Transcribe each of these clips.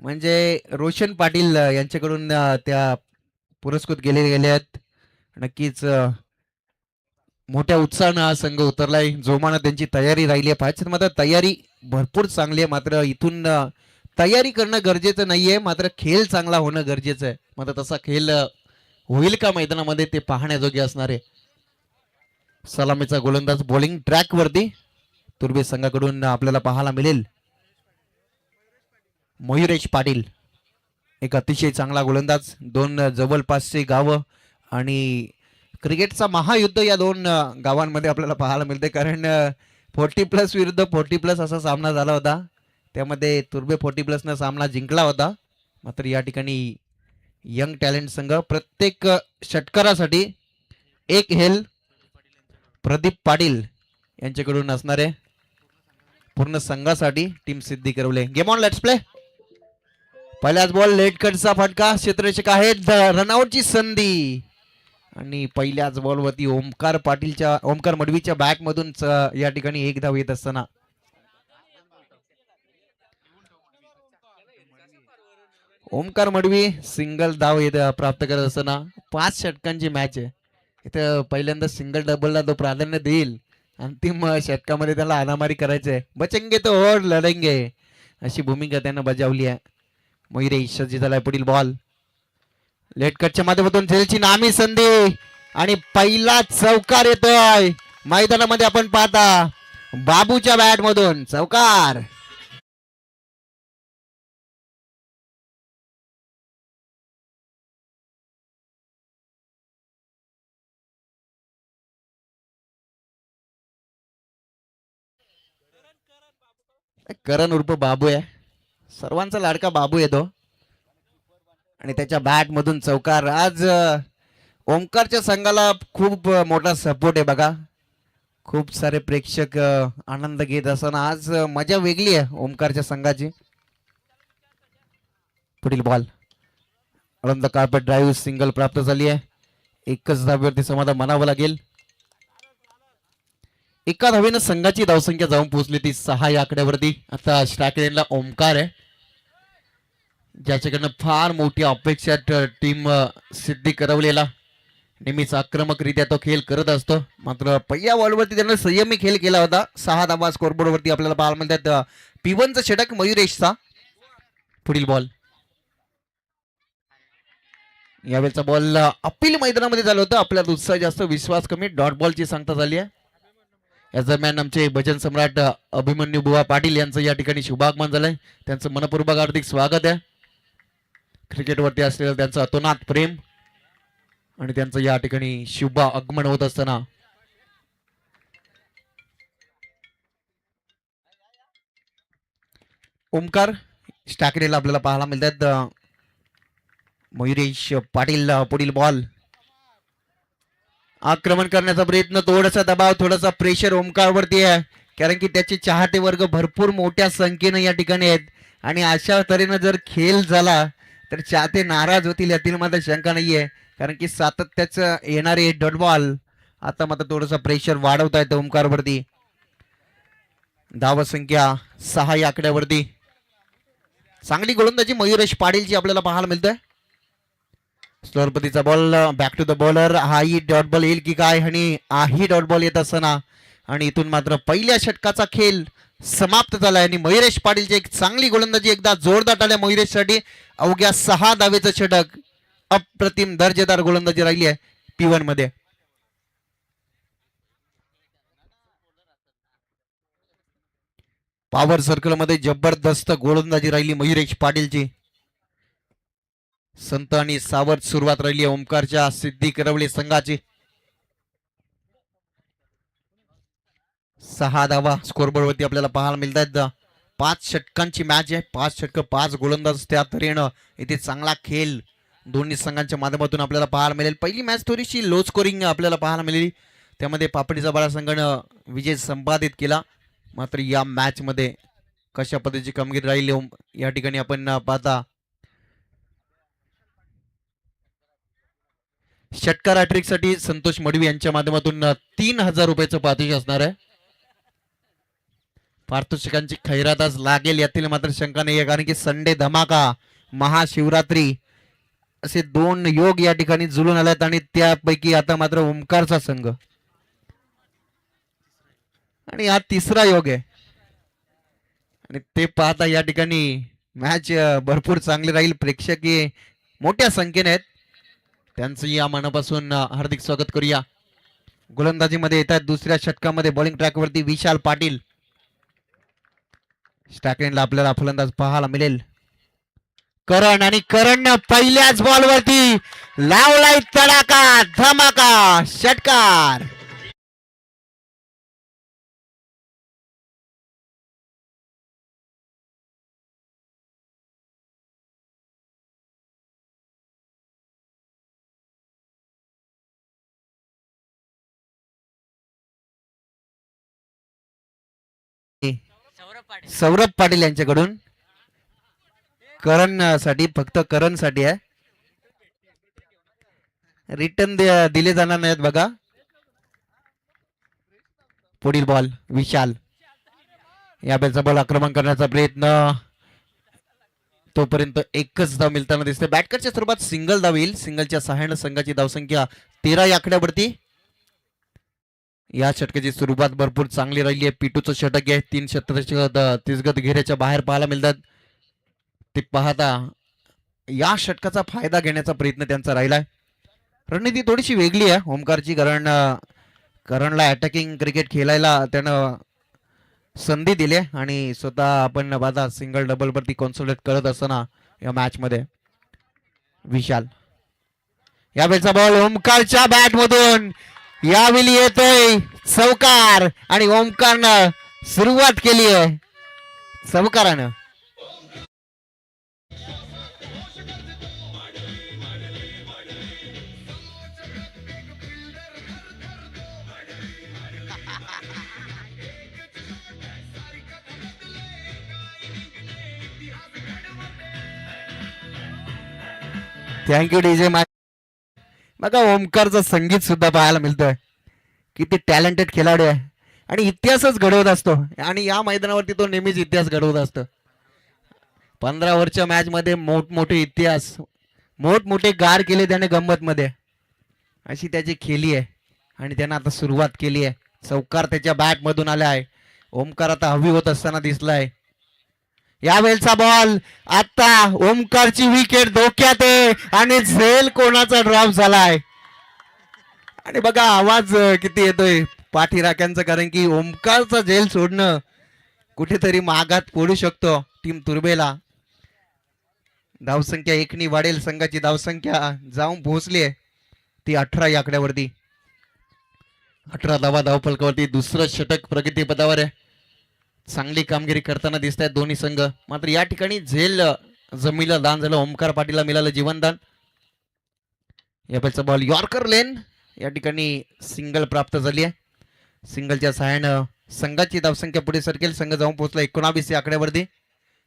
म्हणजे रोशन पाटील यांच्याकडून त्या पुरस्कृत गेले आहेत. नक्कीच मोठ्या उत्साहानं हा संघ उतरलाय. जोमानं त्यांची तयारी राहिली आहे. पाहायचं मात्र तयारी भरपूर चांगली आहे. मात्र इथून तयारी करणं गरजेचं नाहीये, मात्र खेळ चांगला होणं गरजेचं आहे. मात्र तसा खेळ होईल का मैदानामध्ये ते पाहण्याजोगे असणार आहे. सलामीचा गोलंदाज बॉलिंग ट्रॅक वरती तुर्बे संघाकडून आपल्याला पाहायला मिळेल. मयुरेश पाटील एक अतिशय चांगला गोलंदाज. दोन जवळपासचे गावं आणि क्रिकेटचा महायुद्ध या दोन गावांमध्ये आपल्याला पाहायला मिळते. कारण 40+ विरुद्ध 40+ असा सामना झाला होता. त्यामध्ये तुर्बे 40+न सामना जिंकला होता. मात्र या ठिकाणी यंग टॅलेंट संघ प्रत्येक षटकारासाठी एक हेल प्रदीप पाटील यांच्याकडून असणार आहे. पूर्ण संघासाठी टीम सिद्धी करवले. Game on, let's play. पहिल्याच बॉल लेट कटचा फटका. क्षेत्ररक्षक आहेत. रनआउटची संधी आणि पहिल्याच बॉलवरती ओमकार मडवीच्या बॅट मधून या ठिकाणी एक धाव येत असताना ओमकार मडवी सिंगल धाव प्राप्त करत असताना 5 षटकांची मॅच आहे. इथं पहिल्यांदा सिंगल डबलला तो प्राधान्य देईल. अंतिम षटकामध्ये त्याला हाणामारी करायची आहे. बचेंगे तो और लढेंगे अशी भूमिका त्यानं बजावली आहे. मयुरेश सज्ज झालाय. पुढील बॉल लेट कटच्या माध्यमातून झेलची नामी संधी आणि पहिला चौकार येतोय मैदानामध्ये. आपण पाहता बाबूच्या बॅट मधून चौकार. करण उर्फ बाबू आहे. सर्वांचा लाडका बाबू येतो आणि त्याच्या बॅट मधून चौकार. आज ओमकारच्या संघाला खूप मोठा सपोर्ट आहे बघा. खूप सारे प्रेक्षक आनंद घेत असताना आज मजा वेगळी आहे ओमकारच्या संघाची. पुढील बॉल अरंद कार्पेट ड्राईव्ह सिंगल प्राप्त झाली आहे. एकच धावेवरती समाधान मानावं लागेल. एका धावेनं संघाची धावसंख्या जाऊन पोहोचली ती 6 या आकड्यावरती. आता स्ट्राईक रेंजला ओमकार आहे, ज्याच्याकडनं फार मोठी अपेक्षा टीम सिद्धी करवलेला. नेहमीच आक्रमकरित्या तो खेळ करत असतो. मात्र पहिल्या बॉलवरती त्यानं संयमी खेळ केला होता. 6 धावा स्कोरबोर्डवरती आपल्याला पाहायला मिळतात. P1चं षटक मयुरेशचा. पुढील बॉल यावेळेचा बॉल अपील मैदानामध्ये झालं होतं. आपल्याला उत्साह जास्त विश्वास कमी. डॉट बॉलची सांगता झाली आहे. या दरम्यान आमचे भजन सम्राट अभिमन्यू बुवा पाटील यांचं या ठिकाणी शुभागमन झालंय. त्यांचं मनपूर्वक हार्दिक स्वागत आहे. क्रिकेटवरती असलेलं त्यांचं अतोनात प्रेम आणि त्यांचं या ठिकाणी शुभ आगमन होत असताना ओमकार स्टॅकरेला आपल्याला पाहायला मिळतात. मयुरेश पाटील पुढील बॉल आक्रमण करण्याचा प्रयत्न. थोडासा दबाव, थोडासा प्रेशर ओमकारवरती आहे, कारण की त्याचे चाहते वर्ग भरपूर मोठ्या संख्येनं या ठिकाणी आहेत आणि अशा तऱ्हेनं जर खेळ झाला तर चाहते नाराज होतील यातील मात्र शंका नाहीये. कारण की सातत्याचं येणारे डॉट बॉल आता मात्र थोडंसं प्रेशर वाढवता येतं ओमकारवरती. धावसंख्या 6 या आकड्यावरती. चांगली गोलंदाजी मयुरेश पाटीलची आपल्याला पाहायला मिळतंय. स्लोरपतीचा ball back to the bowler. हाही डॉट बॉल येईल की काय आणि हाही डॉट बॉल येत असताना आणि इथून मात्र पहिल्या षटकाचा खेळ समाप्त झालाय आणि मयुरेश पाटीलची एक चांगली गोलंदाजी एकदा जोरदार टाळ्या मयुरेशसाठी. अवघ्या 6 धावेचं षटक. अप्रतिम दर्जेदार गोलंदाजी राहिली आहे P1 मध्ये. पॉवर सर्कल मध्ये जबरदस्त गोलंदाजी राहिली मयुरेश पाटीलची. संत आणि सावध सुरुवात राहिली ओमकारच्या सिद्धी करवली संघाची. 6 धावा स्कोरबोर्डवरती आपल्याला पाहायला मिळतात. 5 षटकांची मॅच आहे. 5 षटक 5 गोलंदाज. त्या तऱ्हेनं इथे चांगला खेळ दोन्ही संघांच्या माध्यमातून आपल्याला पाहायला मिळेल. पहिली मॅच थोडीशी लो स्कोरिंग आपल्याला पाहायला मिळाली. त्यामध्ये पापडीचा बाळा संघानं विजय संपादित केला. मात्र या मॅच मध्ये कशा पद्धतीची कामगिरी राहिली या ठिकाणी आपण पाहता. षटकार हॅट्रिक साठी संतोष मडवी यांच्या माध्यमातून 3000 रुपयाचं पारितोषिक असणार आहे. पारितोषिकांची खैरात आज लागेल यातील मात्र शंका नाही, कारण की संडे धमाका, महाशिवरात्री असे दोन योग या ठिकाणी जुळून आलेत आणि त्यापैकी आता मात्र ओमकारचा संघ आणि हा तिसरा योग आहे आणि ते पाहता या ठिकाणी मॅच भरपूर चांगली राहील. प्रेक्षकीय मोठ्या संख्येने आहेत, त्यांचं या मनापासून हार्दिक स्वागत करूया. गोलंदाजीमध्ये येतात दुसऱ्या षटकामध्ये बॉलिंग ट्रॅकवरती विशाल पाटील. स्टॅकलेनला आपल्याला फलंदाज पाहायला मिळेल करण, आणि करण पहिल्याच बॉलवरती लावलाय तडाका धमाका षटकार. सौरभ पाटील यांच्याकडून करण साठी, फक्त करण साठी आहे, रिटर्न दिले जाणार नाहीत बघा. पुढील बॉल विशाल, या बॅलचा बॉल आक्रमण करण्याचा प्रयत्न, तोपर्यंत एकच धाव मिळताना दिसते. बॅटकरच्या स्वरूपात सिंगल धाव येईल, सिंगलच्या सहाय्याने संघाची धावसंख्या 13 या आकड्यावरती. या षटकाची सुरुवात भरपूर चांगली राहिली आहे. पिटूचं षटक आहे, 3 षटक तिसगत घेऱ्याच्या बाहेर पाहायला मिळतात. ते पाहता या षटकाचा फायदा घेण्याचा प्रयत्न त्यांचा राहिलाय. रणनीती थोडीशी वेगळी आहे ओमकारची, कारण करणला अटॅकिंग क्रिकेट खेळायला त्यानं संधी दिली आणि स्वतः आपण बाजा सिंगल डबल वरती कॉन्सन्ट्रेट करत असताना या मॅच मध्ये विशाल, यावेळेचा बॉल ओमकारच्या बॅट मधून यावेळी येतोय चौकार आणि ओमकारनं सुरुवात केली आहे चौकारानं. Thank you DJ. बघा ओमकारचं संगीत सुद्धा पाहायला मिळतंय, किती टॅलेंटेड खेळाडू आहे आणि इतिहासच घडवत असतो आणि या मैदानावरती तो नेहमीच इतिहास घडवत असतो. 15 ओव्हरच्या मॅच मध्ये मोठमोठे इतिहास, मोठमोठे गार केले त्याने गंमत मध्ये, अशी त्याची खेळी आहे आणि त्यानं आता सुरुवात केली आहे. चौकार त्याच्या बॅट मधून आला आहे. ओमकार आता हवी होत असताना दिसलाय. यावेळचा बॉल, आता ओमकारची विकेट धोक्यात आहे आणि झेल कोणाचा ड्रॉप झालाय आणि बघा आवाज किती येतोय पाठीराख्यांचा, कारण की ओमकारचा झेल सोडणं कुठेतरी मागात पडू शकतो टीम तुर्बेला. धावसंख्या एकनी वाढेल, संघाची धावसंख्या जाऊन पोहोचली आहे ती 18 या आकड्यावरती. 18 धावा धावफलकावरती. दुसरं षटक प्रगतीपथावर आहे, चांगली कामगिरी करताना दिसत आहेत दोन्ही संघ. मात्र या ठिकाणी झेल जमीला दान झालं, ओमकार पाटीलला मिळालं जीवनदान. या बॉलचा बॉल यॉर्कर लेन, या ठिकाणी सिंगल प्राप्त झाली आहे. सिंगलच्या सहाय्यानं संघाची धावसंख्या पुढे सरकेल, संघ जाऊन पोहोचला 19 या आकड्यावरती.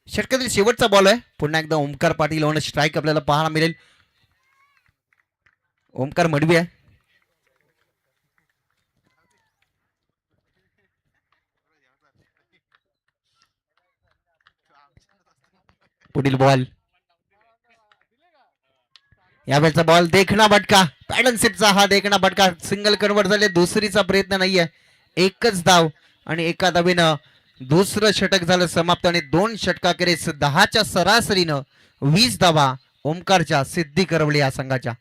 षटकातील शेवटचा बॉल आहे, पुन्हा एकदा ओमकार पाटील होणं स्ट्राईक आपल्याला पाहायला मिळेल. ओमकार मडवी आहे, पुढील बॉल, यावेळचा बॉल देखणा बटका, पॅडनशिपचा हा देखणा बटका, सिंगल कन्वर्ट झाले. दुसरीचा प्रयत्न नाहीये, एकच धाव आणि एका धावेनं दुसरं षटक झालं समाप्त आणि 2 षटकाखेरीस 10च्या सरासरीनं 20 धावा ओमकारच्या सिद्धी करवली या संघाच्या.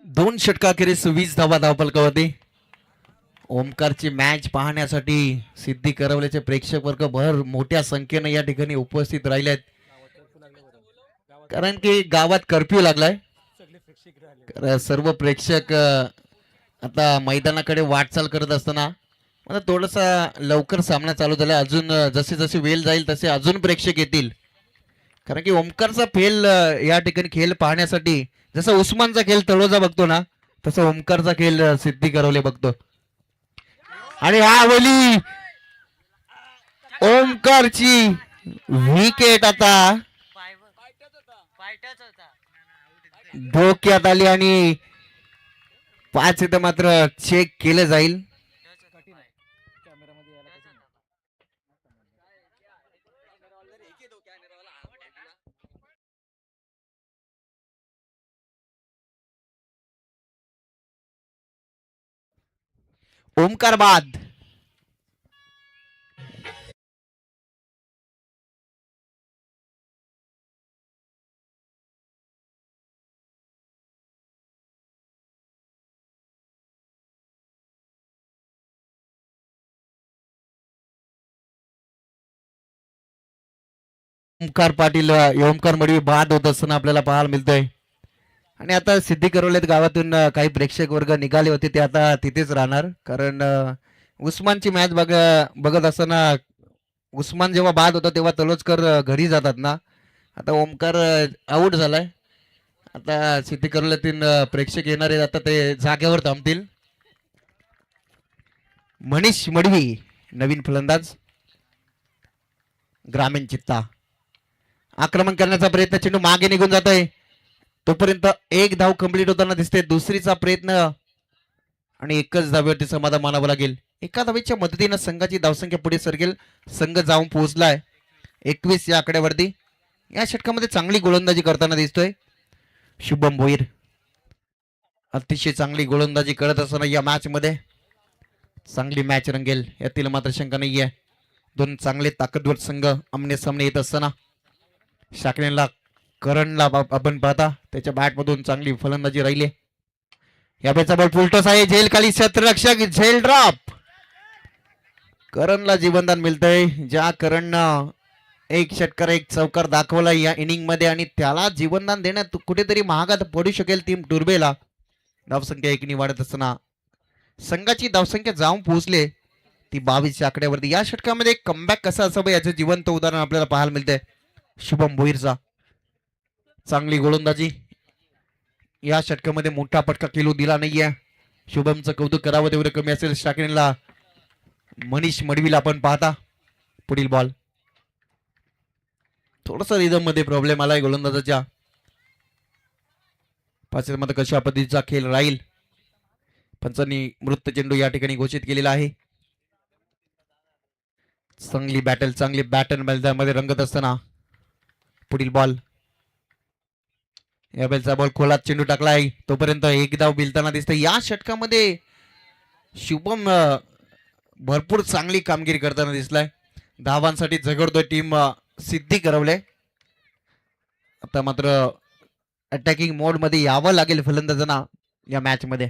दोन षटकाखेरीस 20 धावा धावफलकावरती. ओमकारची मॅच पाहण्यासाठी सिद्धी करवल्याचे प्रेक्षक वर्ग भर मोठ्या संख्येने या ठिकाणी उपस्थित राहिले आहेत. कारण की गावात कर्फ्यू लागलाय. सर्व प्रेक्षक आता मैदानाकडे वाटचाल करत असताना मला थोडासा लवकर सामना चालू झाला. अजून जसे जसे वेळ जाईल तसे अजून प्रेक्षक येतील. कारण की ओमकारचा खेळ या ठिकाणी खेळ पाहण्यासाठी जसं उस्मानचा खेळ तळोजा बघतो ना तसं ओमकारचा खेळ सिद्धी करवले बघतो. आणि हा वली ओमकारची विकेट आता धोक्यात आली आणि 5 इथं मात्र चेक केलं जाईल. ओमकार बाद. ओमकार पाटील ओमकार मडवी बाद होत असताना आपल्याला पाहायला मिळतोय. आणि आता सिद्धी करवलेत गावातून काही प्रेक्षक वर्ग निघाले होते ते आता तिथेच राहणार. कारण उस्मानची मॅच बघत असताना उस्मान जेव्हा बाद होता तेव्हा तलोचकर घरी जातात ना. आता ओमकार आऊट झालाय. आता सिद्धी करवल्यातून प्रेक्षक येणारे आता ते जागेवर थांबतील. मनीष मडवी नवीन फलंदाज ग्रामीण चित्ता आक्रमण करण्याचा प्रयत्न. चेंडू मागे निघून जात आहे. तोपर्यंत एक धाव कंप्लीट होताना दिसते. दुसरीचा प्रयत्न आणि एकच धावेवरती समाधान मानावं लागेल. एका धावेच्या मदतीनं संघाची धावसंख्या पुढे सरकेल. संघ जाऊन पोहोचलाय 21 या आकड्यावरती. या षटकामध्ये चांगली गोलंदाजी करताना दिसतोय शुभम भोईर. अतिशय चांगली गोलंदाजी करत असताना या मॅच मध्ये चांगली मॅच रंगेल यातील मात्र शंका नाहीये. दोन चांगले ताकदवर संघ आमने सामने येत असताना शाकलेला करणला आपण पाहता त्याच्या बॅट मधून चांगली फलंदाजी राहिली. या बेचा बॉल फुलटॉस आहे. झेल खाली क्षेत्ररक्षक झेल ड्रॉप. करणला जीवनदान मिळतंय. ज्या करणनं एक षटकार एक चौकार दाखवला या इनिंग मध्ये आणि त्याला जीवनदान देण्यात कुठेतरी महागात पडू शकेल टीम टुर्बेला. धावसंख्या एकनी वाढत असताना संघाची धावसंख्या जाऊन पोहोचले ती 22 आकड्यावरती. या षटकामध्ये कमबॅक कसा असावं याचं जिवंत उदाहरण आपल्याला पाहायला मिळतंय शुभम भोईरचा. चांगली गोलंदाजी या षटकामध्ये मोठा फटका केलू दिला नाहीये. शुभमचं कौतुक करावं तेवढं कमी असेल. शाकिनला मनीष मडवीला आपण पाहता. पुढील बॉल थोडस रिदम मध्ये प्रॉब्लेम आलाय गोलंदाजाच्या. पाच मध्ये कशा पद्धतीचा खेळ राहील पंचांनी मृत चेंडू या ठिकाणी घोषित केलेला आहे. चांगली बॅटल चांगली बॅटन मैदानामध्ये रंगत असताना पुढील बॉल. या बेलचा बॉल खोलात चेंडू टाकलाय. तोपर्यंत एक धाव बिलताना दिसते. या षटकामध्ये शुभम भरपूर चांगली कामगिरी करताना दिसलाय. धावांसाठी झगडतोय टीम सिद्धी करवले. आता मात्र अटॅकिंग मोड मध्ये यावं लागेल फलंदाजांना या मॅच मध्ये.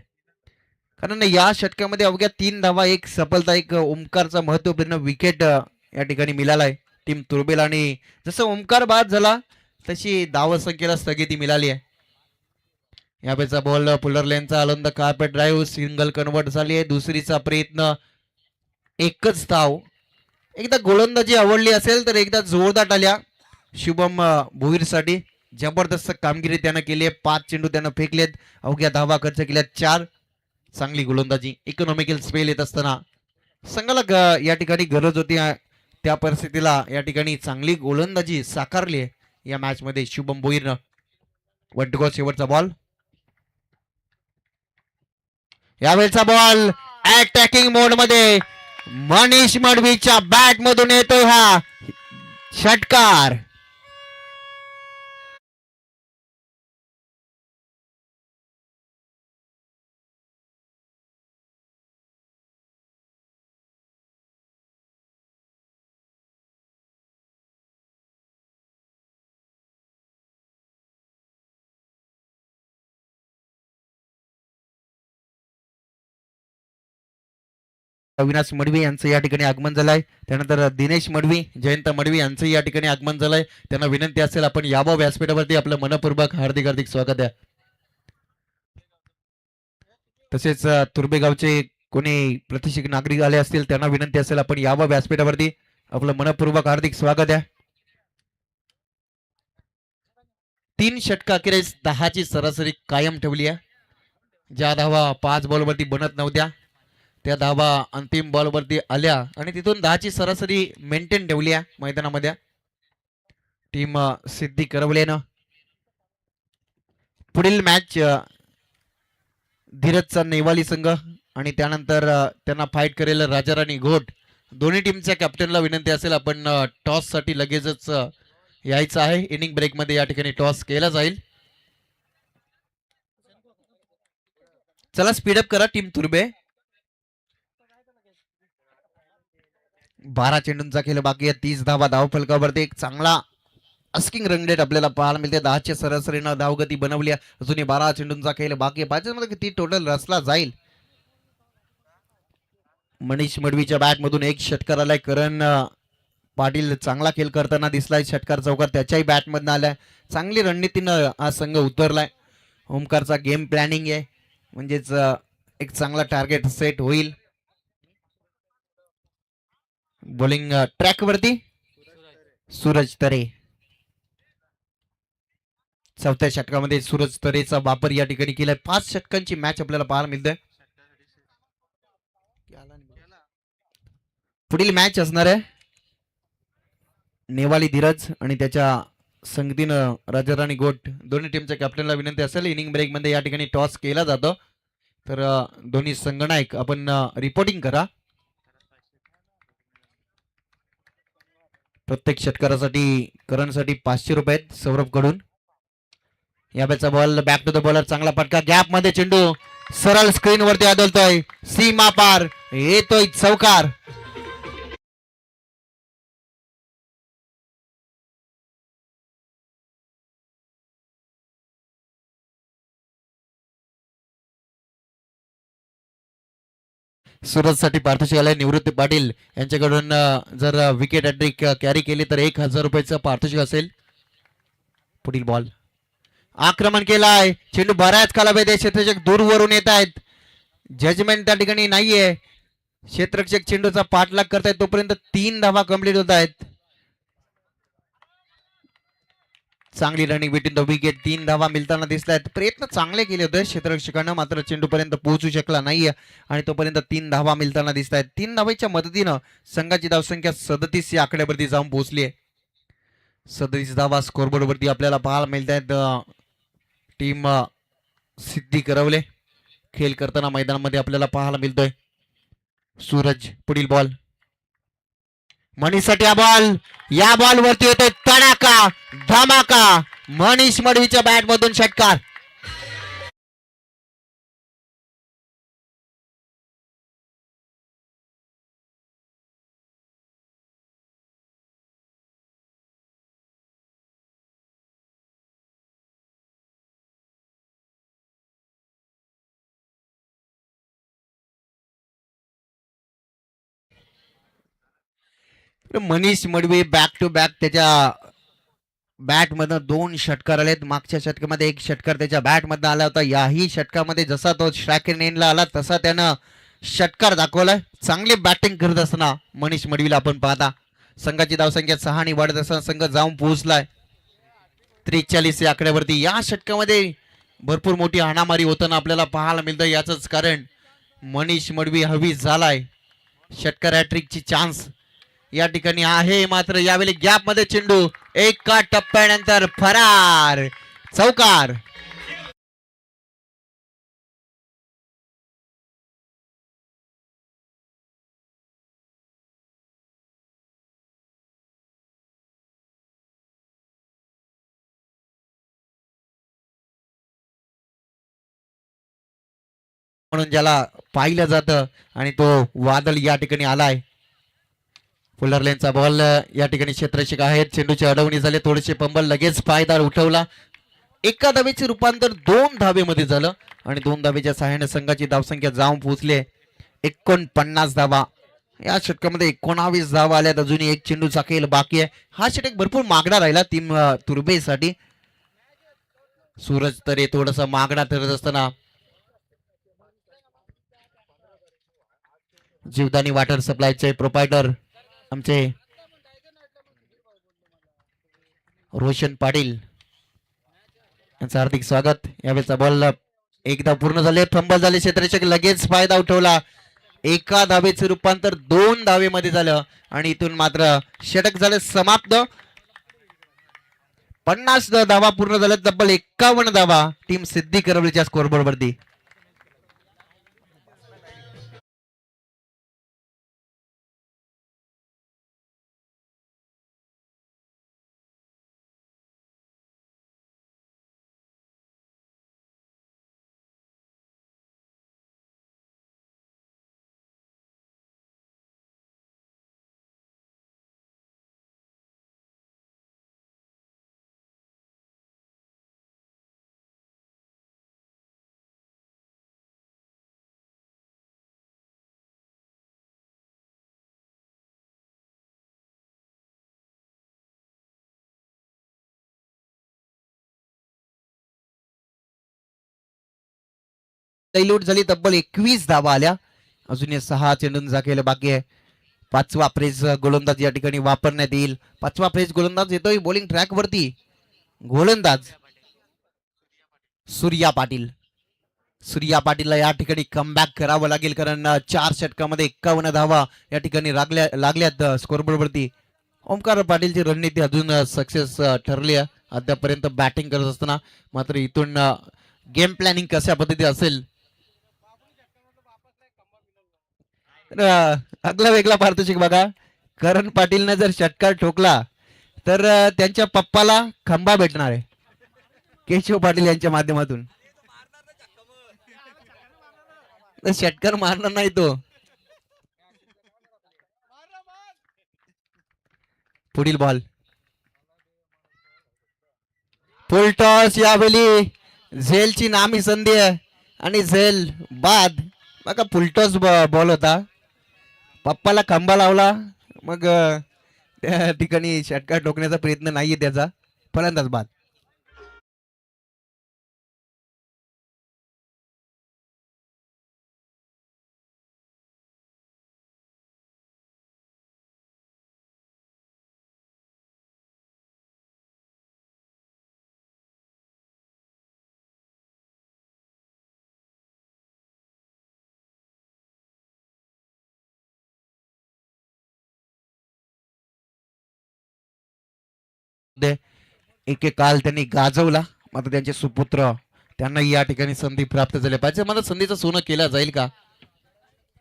कारण या षटकामध्ये अवघ्या 3 धावा एक सफलता एक ओमकारचा महत्वपूर्ण विकेट या ठिकाणी मिळालाय टीम तुर्बेला. आणि जसं ओमकार बाद झाला तशी धावसंख्येला स्थगिती मिळाली आहे. या बेचा बॉल पुलर लेनचा आनंद कार्पेट ड्राईव्ह सिंगल कन्वर्ट झाली आहे. दुसरीचा प्रयत्न एकच धाव. एकदा गोलंदाजी आवडली असेल तर एकदा जोरदार आल्या शुभम भोईरसाठी. जबरदस्त कामगिरी त्यानं केली आहे. 5 चेंडू त्यानं फेकलेत. अवघ्या धावा खर्च केल्यात 4. चांगली गोलंदाजी इकॉनॉमिकल स्पेल येत असताना संघाला या ठिकाणी गरज होती. त्या परिस्थितीला या ठिकाणी चांगली गोलंदाजी साकारली या मॅच मध्ये शुभम भोईरनं. वड्डगो शेवटचा बॉल. यावेळचा बॉल अटॅकिंग मोड मध्ये मनीष मडवीच्या बॅट मधून येतोय हा षटकार. अविनाश मडवी यांचं या ठिकाणी आगमन झालंय. त्यानंतर दिनेश मडवी, जयंत मडवी यांचं या ठिकाणी आगमन झालंय. त्यांना विनंती असेल आपण यावं व्यासपीठावरती. आपलं मनपूर्वक हार्दिक हार्दिक स्वागत आहे. तसेच तुर्बेगावचे कोणी प्रतिष्ठित नागरिक आले असतील त्यांना विनंती असेल आपण यावं व्यासपीठावरती. आपलं मनपूर्वक हार्दिक स्वागत आहे. 3 षटक अखेरीस 10ची सरासरी कायम ठेवली आहे. ज्या धावा 5 बॉलवरती बनत नव्हत्या त्या धावा अंतिम बॉलवरती आल्या आणि तिथून 10ची सरासरी मेंटेन ठेवली आहे मैदानामध्ये टीम सिद्धी करवलेनं. पुढील मॅच धीरजचा नेवाली संघ आणि त्यानंतर त्यांना फाईट करेल राजाराणी घोट. दोन्ही टीमच्या कॅप्टनला विनंती असेल आपण टॉस साठी लगेचच यायचं आहे. इनिंग ब्रेक मध्ये या ठिकाणी टॉस केला जाईल. चला स्पीडअप करा टीम तुर्बे. 12 चेंडूंचा खेळ बाकी आहे. 30 धावा धावफलकावरती एक चांगला अस्किंग रन रेट आपल्याला पाहायला मिळते. 10च्या सरासरीनं धावगती बनवली आहे. अजूनही 12 चेंडूंचा खेळ बाकी आहे. पाचमध्ये किती टोटल रसला जाईल. मनीष मडवीच्या बॅट मधून एक षटकार आलाय. करण पाटील चांगला खेळ करताना दिसलाय. षटकार चौकार त्याच्याही बॅट मधून आलाय. चांगली रणनीतीनं हा संघ उतरलाय. ओमकारचा गेम प्लॅनिंग आहे म्हणजेच एक चांगला टार्गेट सेट होईल. बॉलिंग ट्रॅक वरती सूरज तरे. चौथ्या षटकामध्ये सूरज तरेचा वापर या ठिकाणी केलाय. 5 षटकांची मॅच आपल्याला पाहायला मिळते. पुढील मॅच असणार आहे नेवाली धीरज आणि त्याच्या संगतीनं राजाराणी गोट. दोन्ही टीमच्या कॅप्टनला विनंती असेल इनिंग ब्रेक मध्ये या ठिकाणी टॉस केला जातो तर दोन्ही संगनायक आपण रिपोर्टिंग करा. प्रत्येक षटकारासाठी करणसाठी 500 रुपये आहेत सौरभ कडून. या बॅटचा ball back to the bowler. चांगला फटका. गॅप मध्ये चेंडू सरळ स्क्रीन वरती आदळतोय. सीमा पार येतोय चौकार. सुरत साठी पारितोषिक आलंय. निवृत्ती पाटील यांच्याकडून जर विकेट हॅट्रिक कॅरी केली तर 1000 रुपयाचं पारितोषिक असेल. पुढील बॉल आक्रमण केलाय. चेंडू बऱ्याच कालावधी क्षेत्ररक्षक दूरवरून येत आहेत. जजमेंट त्या ठिकाणी नाहीये. क्षेत्ररक्षक चेंडूचा पाठलाग करतायत तोपर्यंत 3 धावा कंप्लीट होत आहेत. चांगली रनिंग बिटवीन द विकेट. 3 धावा मिळताना दिसत आहेत. प्रयत्न चांगले केले होते क्षेत्ररक्षकांना मात्र चेंडू पर्यंत पोहोचू शकला नाहीये आणि तोपर्यंत 3 धावा मिळताना दिसत आहेत. 3 धावांच्या मदतीनं संघाची धावसंख्या 37 या आकड्यावरती जाऊन पोहोचली आहे. 37 धावा स्कोरबोर्ड वरती आपल्याला पाहायला मिळत आहेत. टीम सिद्धी करवले खेळ करताना मैदानामध्ये आपल्याला पाहायला मिळतोय. सूरज पुढील बॉल मनीषसाठी. हा बॉल या बॉल वरती होतोय तडाका धमाका. मनीष मडवीच्या बॅट मधून षटकार. Manish Madvi back to back त्याच्या बॅट मधनं 2 षटकार आलेत. मागच्या षटकामध्ये 1 षटकार त्याच्या बॅट मधनं आला होता. याही षटकामध्ये जसा तो स्ट्रायक रेंजला आला तसा त्यानं षटकार दाखवलाय. चांगली बॅटिंग करत असताना मनीष मडवीला आपण पाहता. संघाची धावसंख्या 6 आणि वाढत असताना संघ जाऊन पोहोचलाय 43 या आकड्यावरती. या षटकामध्ये भरपूर मोठी हाणामारी होताना आपल्याला पाहायला मिळतं. याच कारण मनीष मडवी हवी झालाय. षटकार हॅट्रिकची चान्स या ठिकाणी आहे मात्र यावेळी गॅप मध्ये चेंडू एका टप्प्यानंतर फरार चौकार. म्हणून ज्याला पाहिलं जातं आणि तो वादळ या ठिकाणी आलाय. फुलर लेनचा बॉल या ठिकाणी क्षेत्ररक्षक आहेत. चेंडूची अडवणी झाली. थोडेसे पंबल लगेच पायदार उठवला. एका धावेचे रूपांतर 2 धावेमध्ये झालं आणि 2 धावेच्या सहाय्याने संघाची धावसंख्या जाऊन पोहोचली 49 धावा. या षटकामध्ये 19 धावा आल्यात. अजूनही एक चेंडूचा खेळ बाकी आहे. हा षटक भरपूर मागणा राहिला टीम तुर्बेसाठी. सूरज तरे थोडासा मागणा ठरत असताना जीवदानी वॉटर सप्लायचे प्रोपायटर आमचे रोशन पाटील यांचं हार्दिक स्वागत. यावेळेचा बॉल एकदा पूर्ण झाले, फंबल झाले, क्षेत्ररक्षक लगेच फायदा उठवला. एका धावेचे रूपांतर 2 धावेमध्ये झालं आणि इथून मात्र षटक झालं समाप्त. 50 धावा पूर्ण झाल्या. तब्बल 51 धावा टीम सिद्धी करवलीच्या स्कोरबोर्ड वरती. लूट झाली. तब्बल 21 धावा आल्या. अजून 6 चेंडूंचा खेळ बाकी आहे. 5वा फ्रेश गोलंदाज या ठिकाणी वापरण्यात येईल. 5वा फ्रेश गोलंदाज येतोय बॉलिंग ट्रॅक वरती. गोलंदाज सूर्या पाटील. सूर्या पाटीलला या ठिकाणी कमबॅक करावं लागेल कारण 4 षटकामध्ये 51 धावा या ठिकाणी लागल्यात स्कोरबोर्ड वरती. ओमकार पाटीलची रणनीती अजून सक्सेस ठरली आहे अद्यापर्यंत बॅटिंग करत असताना. मात्र इथून गेम प्लॅनिंग कशा पद्धती असेल अगला वेगळा पारितोषिक बघा. करण पाटीलने जर षटकार ठोकला तर त्यांच्या पप्पाला खंबा भेटणार आहे केशव पाटील यांच्या माध्यमातून. षटकार मारणार नाही तो. पुढील बॉल फुल टॉस. यावेळी झेलची नामी संधी आहे आणि झेल बाद. बघा फुलटॉस बॉल होता. पप्पाला खंबा लावला. मग त्या ठिकाणी षटकार ठोकण्याचा प्रयत्न नाहीये त्याचा. फलंदाज बाद. एक काल त्यांनी गाजवला. मात्र त्यांचे सुपुत्र त्यांना या ठिकाणी संधी प्राप्त झाल्या पाहिजे. मला संधीचं सोनं केलं जाईल का.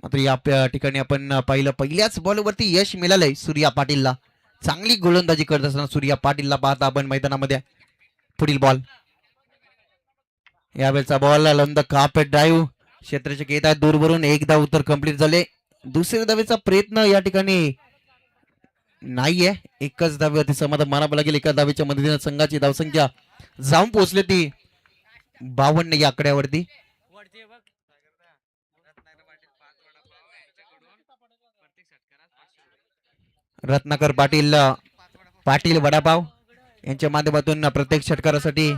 मात्र या ठिकाणी आपण पाहिलं पहिल्याच बॉलवरती यश मिळालंय सूर्या पाटीलला. चांगली गोलंदाजी करत असताना सूर्या पाटीलला पाहता आपण मैदानामध्ये. पुढील बॉल. यावेळेचा बॉल लंद काप ड्राईव्ह. क्षेत्ररक्षक येत आहेत दूरवरून. एकदा उत्तर कंप्लीट झाले. दुसऱ्या धावेचा प्रयत्न या ठिकाणी नाहीये. एकच धावेवरती समाधान मानावं लागेल. एका धावेच्या मदतीने संघाची धावसंख्या जाऊन पोहोचली ती 52 या आकड्यावरती. रत्नाकर पाटील पाटील वडापाव यांच्या माध्यमातून प्रत्येक षटकारासाठी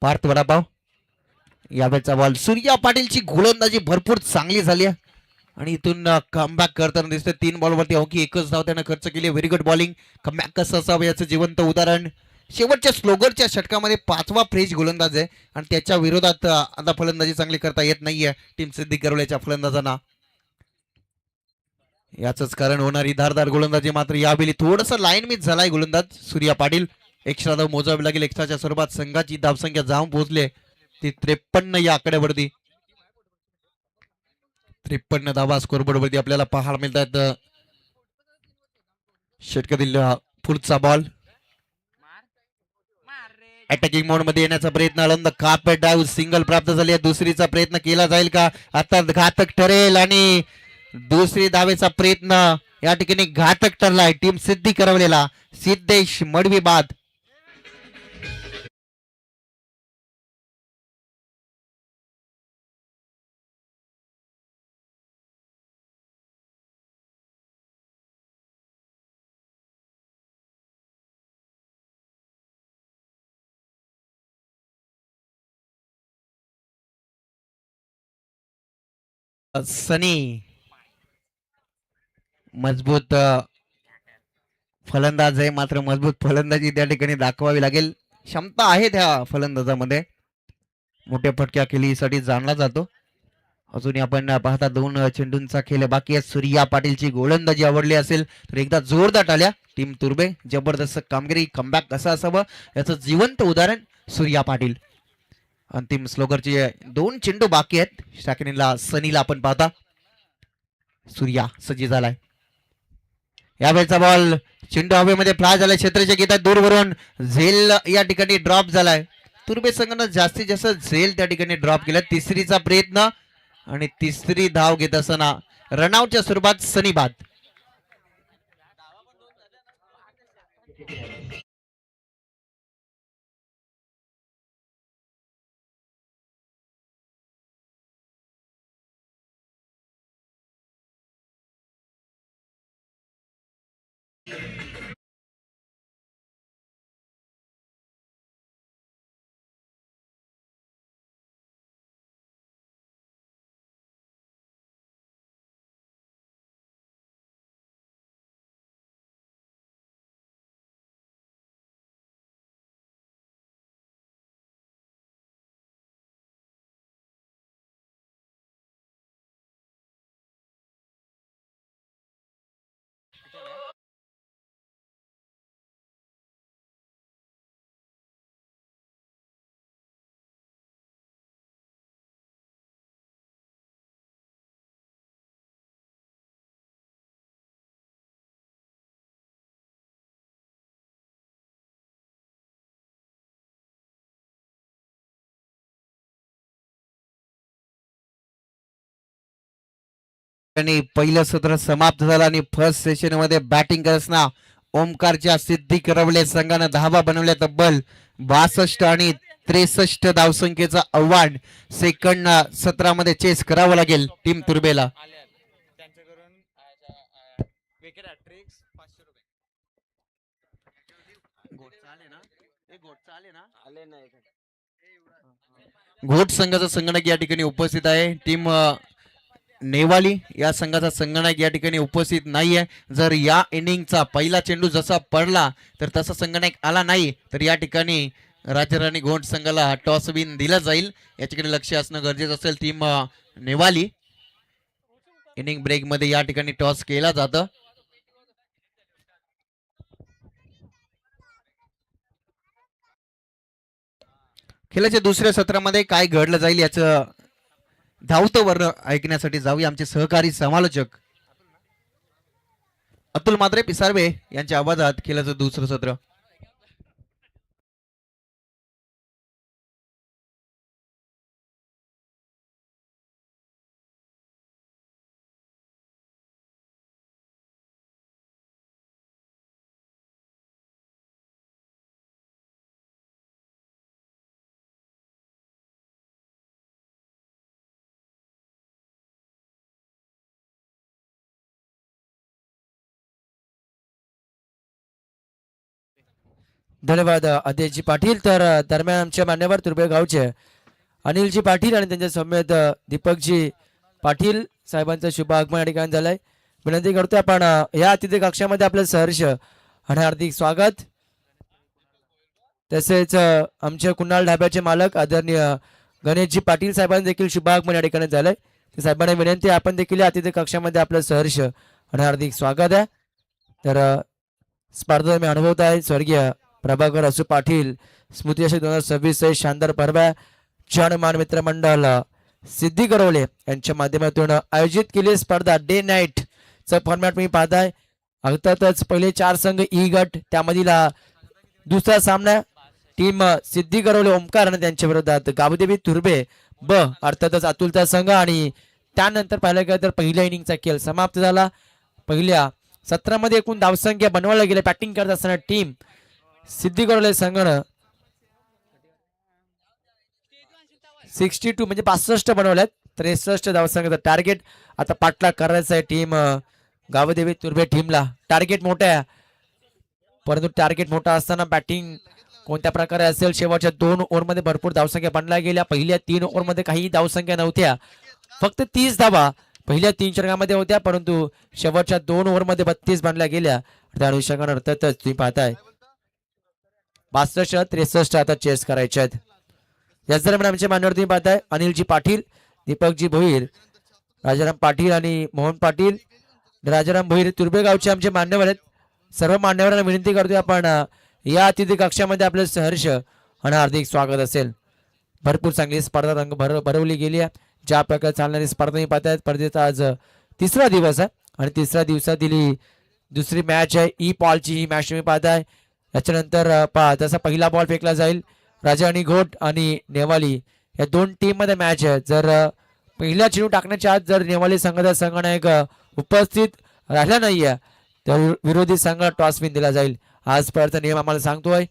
पार्थ वडापाव. यावेळेचा बॉल. सूर्या पाटीलची गोलंदाजी भरपूर चांगली झाली आहे आणि इथून कमबॅक करताना दिसते. 3 बॉलवरती अवघी एकच धाव त्यानं खर्च केली. Very good bowling. कमबॅक कसं असावं याचं जिवंत उदाहरण. शेवटच्या स्लोगरच्या षटकामध्ये 5वा फ्रेश गोलंदाज आहे आणि त्याच्या विरोधात आता फलंदाजी चांगली करता येत नाहीये टीम सिद्धी करवल्याच्या फलंदाजांना. याच कारण होणारी धारदार गोलंदाजी. मात्र यावेळी थोडस लाईन मिस झालाय गोलंदाज सूर्या पाटील. एक्स्ट्रा धाव मोजावी लागेल. एक्स्ट्राच्या स्वरूपात संघाची धावसंख्या जाऊन पोहोचली ती 53 या आकड्यावरती. 53 धावा स्कोरबोर्ड वरती आपल्याला पाहायला मिळतात. षटकातील पुढचा बॉल. अटॅकिंग मोड मध्ये येण्याचा प्रयत्न. आनंद काप डाव सिंगल प्राप्त झाली. दुसरीचा प्रयत्न केला जाईल का. आता घातक ठरेल आणि दुसरी धावेचा प्रयत्न या ठिकाणी घातक ठरलाय. टीम सिद्धी करवलेला सिद्धेश मडवी बाद. सनी मजबूत फलंदाज आहे, मात्र मजबूत फलंदाजी त्या ठिकाणी दाखवावी लागेल. क्षमता आहे त्या फलंदाजामध्ये, मोठ्या फटक्या खेळीसाठी जाणला जातो. अजूनही आपण पाहता 2 चेंडूंचा खेळ बाकी आहे. सूर्या पाटीलची गोलंदाजी आवडली असेल तर एकदा जोरदार टाळ्या. टीम तुर्बे जबरदस्त कामगिरी, कमबॅक कसं असावं याचं जिवंत उदाहरण सूर्या पाटील. अंतिम स्लोगरचे 2 चेंडू बाकी आहेत. शाकिनीला सनीला आपण पाहता. सूर्या सज्ज झालाय. यावेळेचा बॉल चेंडू हवेमध्ये फ्लाय झालाय. क्षेत्राच्या गीतात दूरवरून झेल या ठिकाणी ड्रॉप झालाय. तुर्बे संघानं जास्तीत जास्त झेल त्या ठिकाणी ड्रॉप केला. तिसरीचा प्रयत्न आणि तिसरी धाव घेत असताना रनआउटच्या स्वरूपात सनी बाद. आणि पहिलं सत्र समाप्त झालं आणि फर्स्ट सेशन मध्ये बॅटिंग करताना ओमकारच्या सिद्धी करवले संघानं धावा बनवल्या तब्बल 62 आणि 63 धावसंख्येचं आव्हान सेकंड सत्रामध्ये चेस करावं लागेल टीम तुर्बेला. घोट संघाचा संगणक या ठिकाणी उपस्थित आहे. टीम नेवाली या संघाचा संगणक या ठिकाणी उपस्थित नाहीये. जर या इनिंगचा पहिला चेंडू जसा पडला तर तसा संगणक आला नाही तर या ठिकाणी राजाराणी घोट संघाला टॉस विन दिला जाईल. याच्याकडे लक्ष असणं गरजेचं असेल. टीम नेवाली इनिंग ब्रेक मध्ये या ठिकाणी टॉस केला जातं. खेळाच्या दुसऱ्या सत्रामध्ये काय घडलं जाईल याचं धावतं वर्ण ऐकण्यासाठी जाऊया आमचे सहकारी समालोचक अतुल मात्रे पिसारवे यांच्या आवाजात खेळाचं दुसरं सत्र. धन्यवाद आदिलजी पाटील. तर दरम्यान आमच्या मान्यवर तुर्बे गावचे अनिलजी पाटील आणि त्यांच्या समेत दीपकजी पाटील साहेबांचं शुभ आगमन या ठिकाणी झालंय. विनंती करतोय आपण या अतिथी कक्षामध्ये आपलं सहर्ष आणि हार्दिक स्वागत. तसेच आमच्या कुणाल ढाब्याचे मालक आदरणीय गणेशजी पाटील साहेबांनी देखील शुभ आगमन या ठिकाणी झालंय. साहेबांना विनंती आपण देखील या अतिथी कक्षामध्ये आपलं सहर्ष आणि हार्दिक स्वागत आहे. तर स्पर्धा मी अनुभवत आहे स्वर्गीय प्रभाकर असू पाटील स्मृती असे 2026 शानदार पर्व जनमान मित्र मंडळ सिद्धी करवले यांच्या माध्यमातून आयोजित केली स्पर्धा डे नाईट चा फॉर्मॅट मी पाहताय. अर्थातच पहिले 4 संघ ई गट त्यामधील दुसरा सामना टीम सिद्धी करवले ओमकार आणि त्यांच्या विरोधात गावदेवी तुर्बे ब अर्थातच अतुलचा संघ. आणि त्यानंतर पाहिलं गेलं तर पहिल्या इनिंगचा खेळ समाप्त झाला. पहिल्या सत्रामध्ये एकूण धावसंख्या बनवायला गेले बॅटिंग करत असताना टीम सिद्धी करवले संघानं 62 म्हणजे 65 बनवल्यात. 63 धावसंख्येचं टार्गेट आता पाठलाग करायचं आहे टीम गावदेवी तुर्बे टीमला. टार्गेट मोठं आहे परंतु टार्गेट मोठा असताना बॅटिंग कोणत्या प्रकारे असेल. शेवटच्या 2 ओव्हरमध्ये भरपूर धावसंख्या बनल्या गेल्या. पहिल्या 3 ओव्हरमध्ये काही धावसंख्या नव्हत्या फक्त 30 धावा पहिल्या 3 षटकांमध्ये होत्या, परंतु शेवटच्या 2 ओव्हरमध्ये 32 बांधल्या गेल्या. त्या अनुषंगाने अर्थातच तुम्ही पाहताय 62 63 आता चेस करायचे आहेत. याच दरम्यान आमचे मान्यवर तुम्ही पाहताय अनिलजी पाटील, दीपकजी भोईर, राजाराम पाटील आणि मोहन पाटील. राजाराम भोईर तुर्बेगावचे आमचे मान्यवर आहेत. सर्व मान्यवरांना विनंती करतोय आपण या अतिथी कक्षामध्ये आपलं सहर्ष आणि हार्दिक स्वागत असेल. भरपूर चांगली स्पर्धा रंग भरवली गेली आहे. ज्या प्रकारे चालणारी स्पर्धा तुम्ही पाहताय. स्पर्धेचा आज तिसरा दिवस आहे आणि तिसऱ्या दिवसातील दुसरी मॅच आहे ई पॉलची. ही मॅच तुम्ही पाहताय. याच्यानंतर जसा पहिला बॉल फेकला जाईल राजा आणि घोट आणि नेवाली या दोन टीम मध्ये मॅच आहे. जर पहिल्या चेंडू टाकण्याच्या आत जर नेवाली संघाचा संघनायक उपस्थित राहिला नाहीये तर विरोधी संघ टॉस विन दिला जाईल. आजपर्यंत नियम आम्हाला सांगतोय.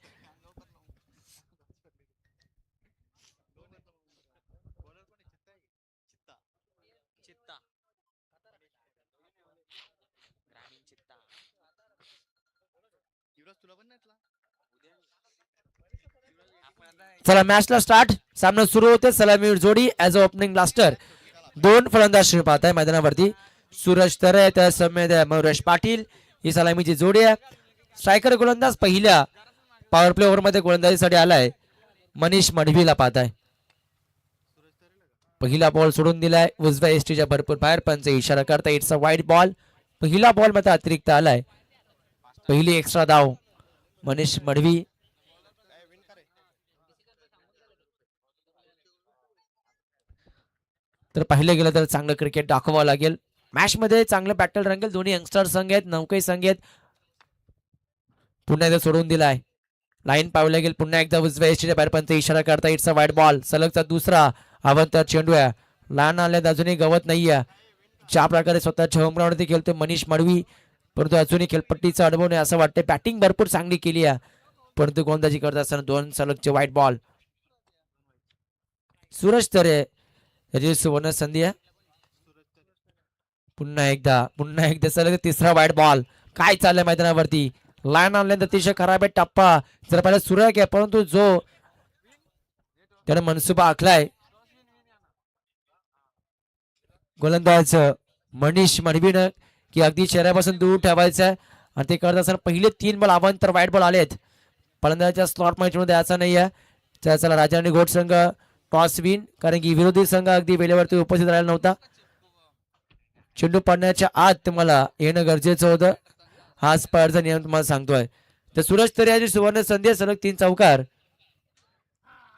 चला मॅचला स्टार्ट. सामना सुरू होते. सलामी जोडी ऍज अ ओपनिंग ब्लास्टर दोन फलंदाज तुम्ही पाहताय मैदानावरती. सूरज तरे त्या समेत मयुरेश पाटील ही सलामीची जोडी आहे. स्ट्रायकर गोलंदाज पहिल्या पॉवर प्ले ओव्हर मध्ये गोलंदाजीसाठी आलाय मनीष मडवीला पाहताय. पहिला बॉल सोडून दिलाय उजव्या एसटीच्या भरपूर बाहेर. पंच इशारा करता इट्स अ वाईड बॉल. पहिला बॉल मध्ये अतिरिक्त आलाय. पहिली एक्स्ट्रा धाव मनीष मडवी. तर पाहिलं गेलं तर चांगलं क्रिकेट दाखवावं लागेल. मॅच मध्ये चांगलं बॅटल रंगेल. दोन्ही यंगस्टर संघ आहेत, नौकई संघ आहेत. पुन्हा एकदा सोडून दिलाय. लाईन पावल्या गेल. पुन्हा एकदा उजव्या एसटीच्या बाहेर. पंच इशारा करता इट्स अ वाईड बॉल. सलगचा दुसरा अवंतर चेंडू आहे. लहान आल्यात अजूनही गवत नाहीये. ज्या प्रकारे स्वतःच्या होम ग्राउंडवरती खेळतोय मनीष मडवी, परंतु अजूनही खेळपट्टीचा अनुभव नाही असं वाटतंय. बॅटिंग भरपूर चांगली केली आहे, परंतु गोलंदाजी करत असताना दोन सलगचे वाईट बॉल. सूरज तरे याची सुवर्ण संधी आहे. पुन्हा एकदा सलग तिसरा वाईट बॉल. काय चाललंय मैदानावरती. लाईन आणल्यानंतर अतिशय खराब आहे. टप्पा जर पाहिलं सुरेख आहे, परंतु जो त्याने मनसुबा आखलाय गोलंदाज मनीष मडवीनं की अगदी चेहऱ्यापासून दूर ठेवायचं आहे आणि ते करत असताना पहिले 3 बॉल अवांतर वाईट बॉल आलेत. फलंदाजाच्या स्लॉट मध्ये द्यायचा नाही आहे. चला राजा आणि घोट संघ टॉस विन, कारण की विरोधी संघ अगदी वेळेवरती उपस्थित राहिला नव्हता. चेंडू पडण्याच्या आत तुम्हाला येणं गरजेचं होतं. हा स्पर्धेचा नियम तुम्हाला सांगतोय. तर सूरज तरे याची सुवर्ण संधी. सलग 3 चौकार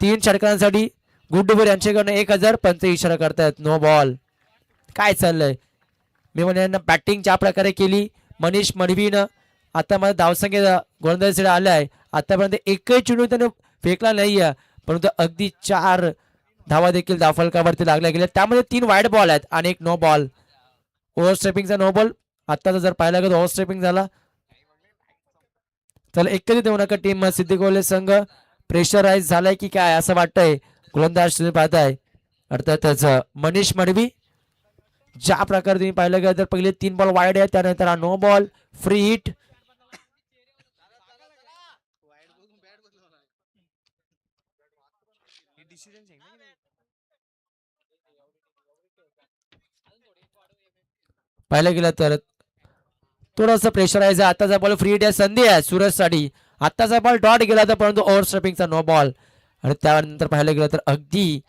3 षटकांसाठी गुड्डूबर यांच्याकडनं 1000. पंच इशारा करतायत नो बॉल. काय चाललंय. मी म्हणजे यांना बॅटिंग ज्या प्रकारे केली मनीष मडवीनं, आता मला धावसंख्या गोलंदाजीसाठी आलाय. आतापर्यंत एकही चेंडू त्याने फेकला नाहीये, परंतु अगदी 4 धावा देखील धावफलकावरती लागल्या गेल्या. त्यामध्ये 3 वाईड बॉल आहेत आणि 1 नो बॉल. ओव्हर स्टेपिंगचा नो बॉल. आत्ताचा जर पाहायला गेलं ओव्हर स्टेपिंग झाला. चला एकही देऊ नका. टीम सिद्धी कोल्हे संघ प्रेशराईज झालाय की काय असं वाटतंय. गोलंदाज तुम्ही पाहताय अर्थातच मनीष मडवी. ज्या प्रकारे तुम्ही पाहिलं गेलं तर पहिले 3 बॉल वाईड आहे, त्यानंतर हा नो बॉल फ्री हिट. पाहिलं गेलं तर थोडंसं प्रेशराईज आहे. आताचा बॉल फ्री हिट आहे, संधी आहे सूरजसाठी. आताचा बॉल डॉट गेला तर परंतु ओव्हर स्टेपिंगचा नो बॉल. आणि त्यानंतर पाहिलं गेलं तर अगदी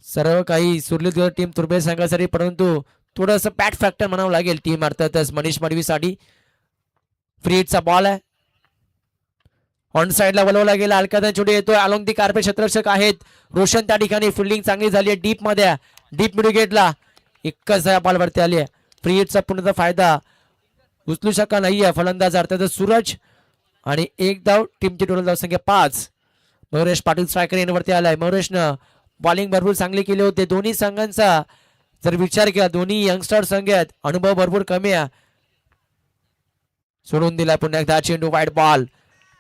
सर्व काही सुरलीत टीम तुर्बे संघासाठी, परंतु थोडंसं बॅट फॅक्टर म्हणावं लागेल टीम अर्थातच मनीष मडवीसाठी. फ्री हिटचा बॉल आहे. ऑन साइडला वळवला गेला. हलका चेंडू येतोय. अलोंग दी कार्पेट क्षेत्ररक्षक आहेत रोशन. त्या ठिकाणी फिल्डिंग चांगली झाली आहे. डीप मध्ये डीप मिड विकेटला एकच बॉलवरती आली आहे. फ्री हिटचा पूर्णतः फायदा उचलू शका नाहीये फलंदाज अर्थातच सूरज. आणि 1 धाव. टीमची टोटल धावसंख्या 5. मयुरेश पाटील स्ट्रायकर येण्यावरती आलाय. मयुरेशनं बॉलिंग भरपूर चांगली केली होती. दोन्ही संघांचा जर विचार केला, दोन्ही यंगस्टर संघ आहेत, अनुभव भरपूर कमी आहे. सोडून दिला पुन्हा एकदा चेंडू वाईड बॉल.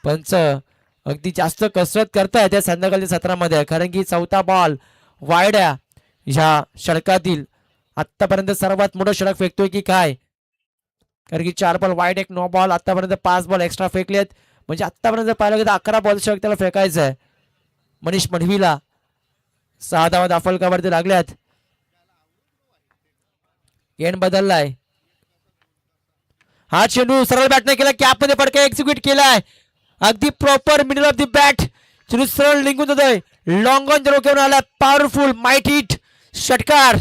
पंच अगदी जास्त कसरत करताय त्या संध्याकाळच्या सत्रामध्ये, कारण की 4था बॉल वाईड आहे. ह्या षटकातील आतापर्यंत सर्वात मोठं षटक फेकतोय की काय, कारण की 4 बॉल वाईड 1 नो बॉल. आतापर्यंत 5 बॉल एक्स्ट्रा फेकलेत, म्हणजे आतापर्यंत पाहिलं गेलं 11 बॉल षटक त्याला फेकायचं आहे. मनीष मडवीला 6 धावा दाफलकावरती लागल्यात. एंड बदललाय. हा चेंडू सरळ बॅटने केला, कॅप मध्ये फटका एक्झिक्यूट केलाय अगदी proper middle of the bat. चेंडू सरळ निघून जातोय, लॉंग ऑन रोखून आला, पॉवरफुल माइट हिट षटकार.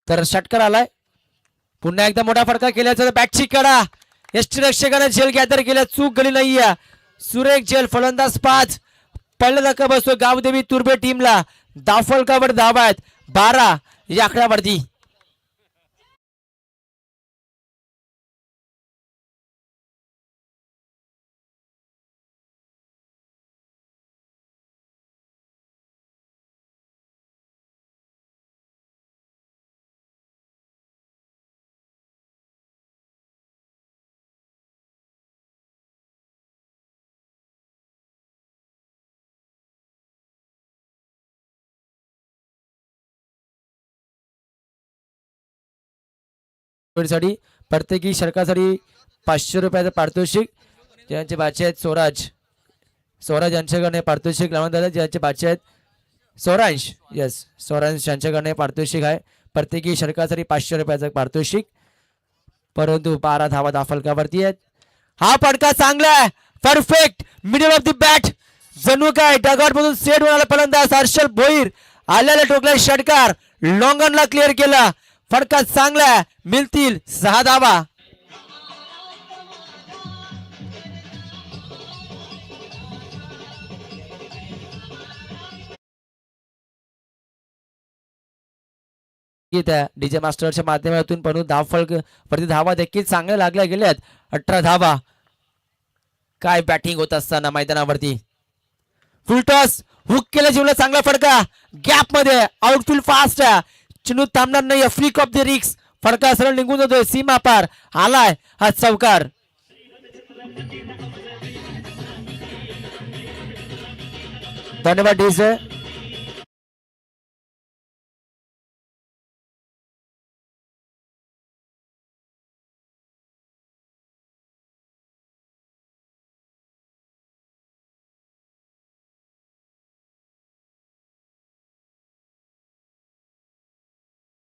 तर षटकार आलाय. पुन्हा एकदा मोठा फटका केल्याचा बॅटची कडा यष्टीरक्षकाने झेल गॅदर केल्या, चूक गेली नाहीये. सुरेख झेल, फलंदाज 5. पहिला धक्का बसतो गावदेवी तुर्बे टीमला. दाफलकावर धावा आहेत 12 या आकड्यावरती. साठी प्रत्येकी षटकासाठी 500 रुपयाचं पारितोषिक. ज्यांचे बाचे आहेत स्वराज यांच्याकडे पारितोषिक लावण्यात आलं. ज्यांचे बाचे आहेत स्वरांश यांच्याकडे पारितोषिक आहे. प्रत्येकी षटकासाठी 500 रुपयाचं पारितोषिक. परंतु 12 धावा दाफलकावरती आहेत. हा फटका चांगला आहे, perfect middle of the bat. जणू काय डगआउट मधून सेट होणारा फलंदाज हर्षल भोईर आलेला टोकला षटकार लॉंगनला क्लिअर केला. फटका चांगला आहे, मिळतील 6 धावा. डीजे मास्टरच्या माध्यमातून पण धावफलक प्रति धावा देखील चांगल्या लागल्या गेल्यात. 18 धावा. काय बॅटिंग होत असताना मैदानावरती. फुलटॉस हुक केला, जीवला चांगला फटका गॅप मध्ये, आउटफील्ड फास्ट आहे, चेंडू थांबणार नाही, फ्लिक ऑफ द रिक्स. फटका सरळ निघून जातोय, सीमा पार आलाय हा चौकार. धन्यवाद डीजे.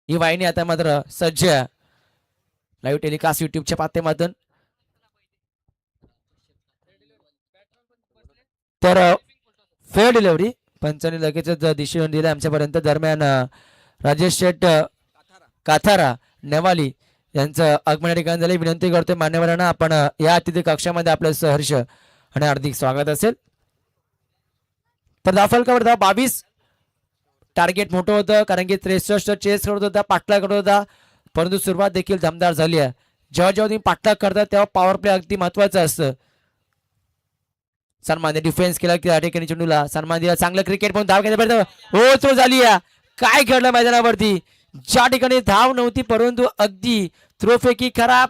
ही वाहिनी आता मात्र सज्ज आहे लाईव्ह टेलिकास्ट युट्यूबच्या माध्यमातून. तर फेअर डिलिव्हरी पंचांनी लगेचच डिसिजन दिलं आमच्यापर्यंत. दरम्यान राजेश शेठ काथारा नेवाली यांचं आगमन ठिकाण झाले. विनंती करतोय मान्यवरांना, आपण या अतिथी कक्षामध्ये आपलं सहर्ष आणि हार्दिक स्वागत असेल. तर दाफलकावर 22 टार्गेट मोठं होतं, कारण की 63 चेस करत होता, पाठलाग करत होता. परंतु सुरुवात देखील दमदार झाली आहे. जेव्हा जेव्हा तुम्ही पाठलाग करता तेव्हा पॉवर प्ले अगदी महत्वाचं असतं. सन्मान डिफेन्स केला की ठिकाणी चेंडूला सन्मान दिला. चांगलं क्रिकेट पण धाव घेण्यापर्यंत हो तो झाली आहे. काय घडलं मैदानावरती, ज्या ठिकाणी धाव नव्हती परंतु अगदी थ्रोफेकी खराब,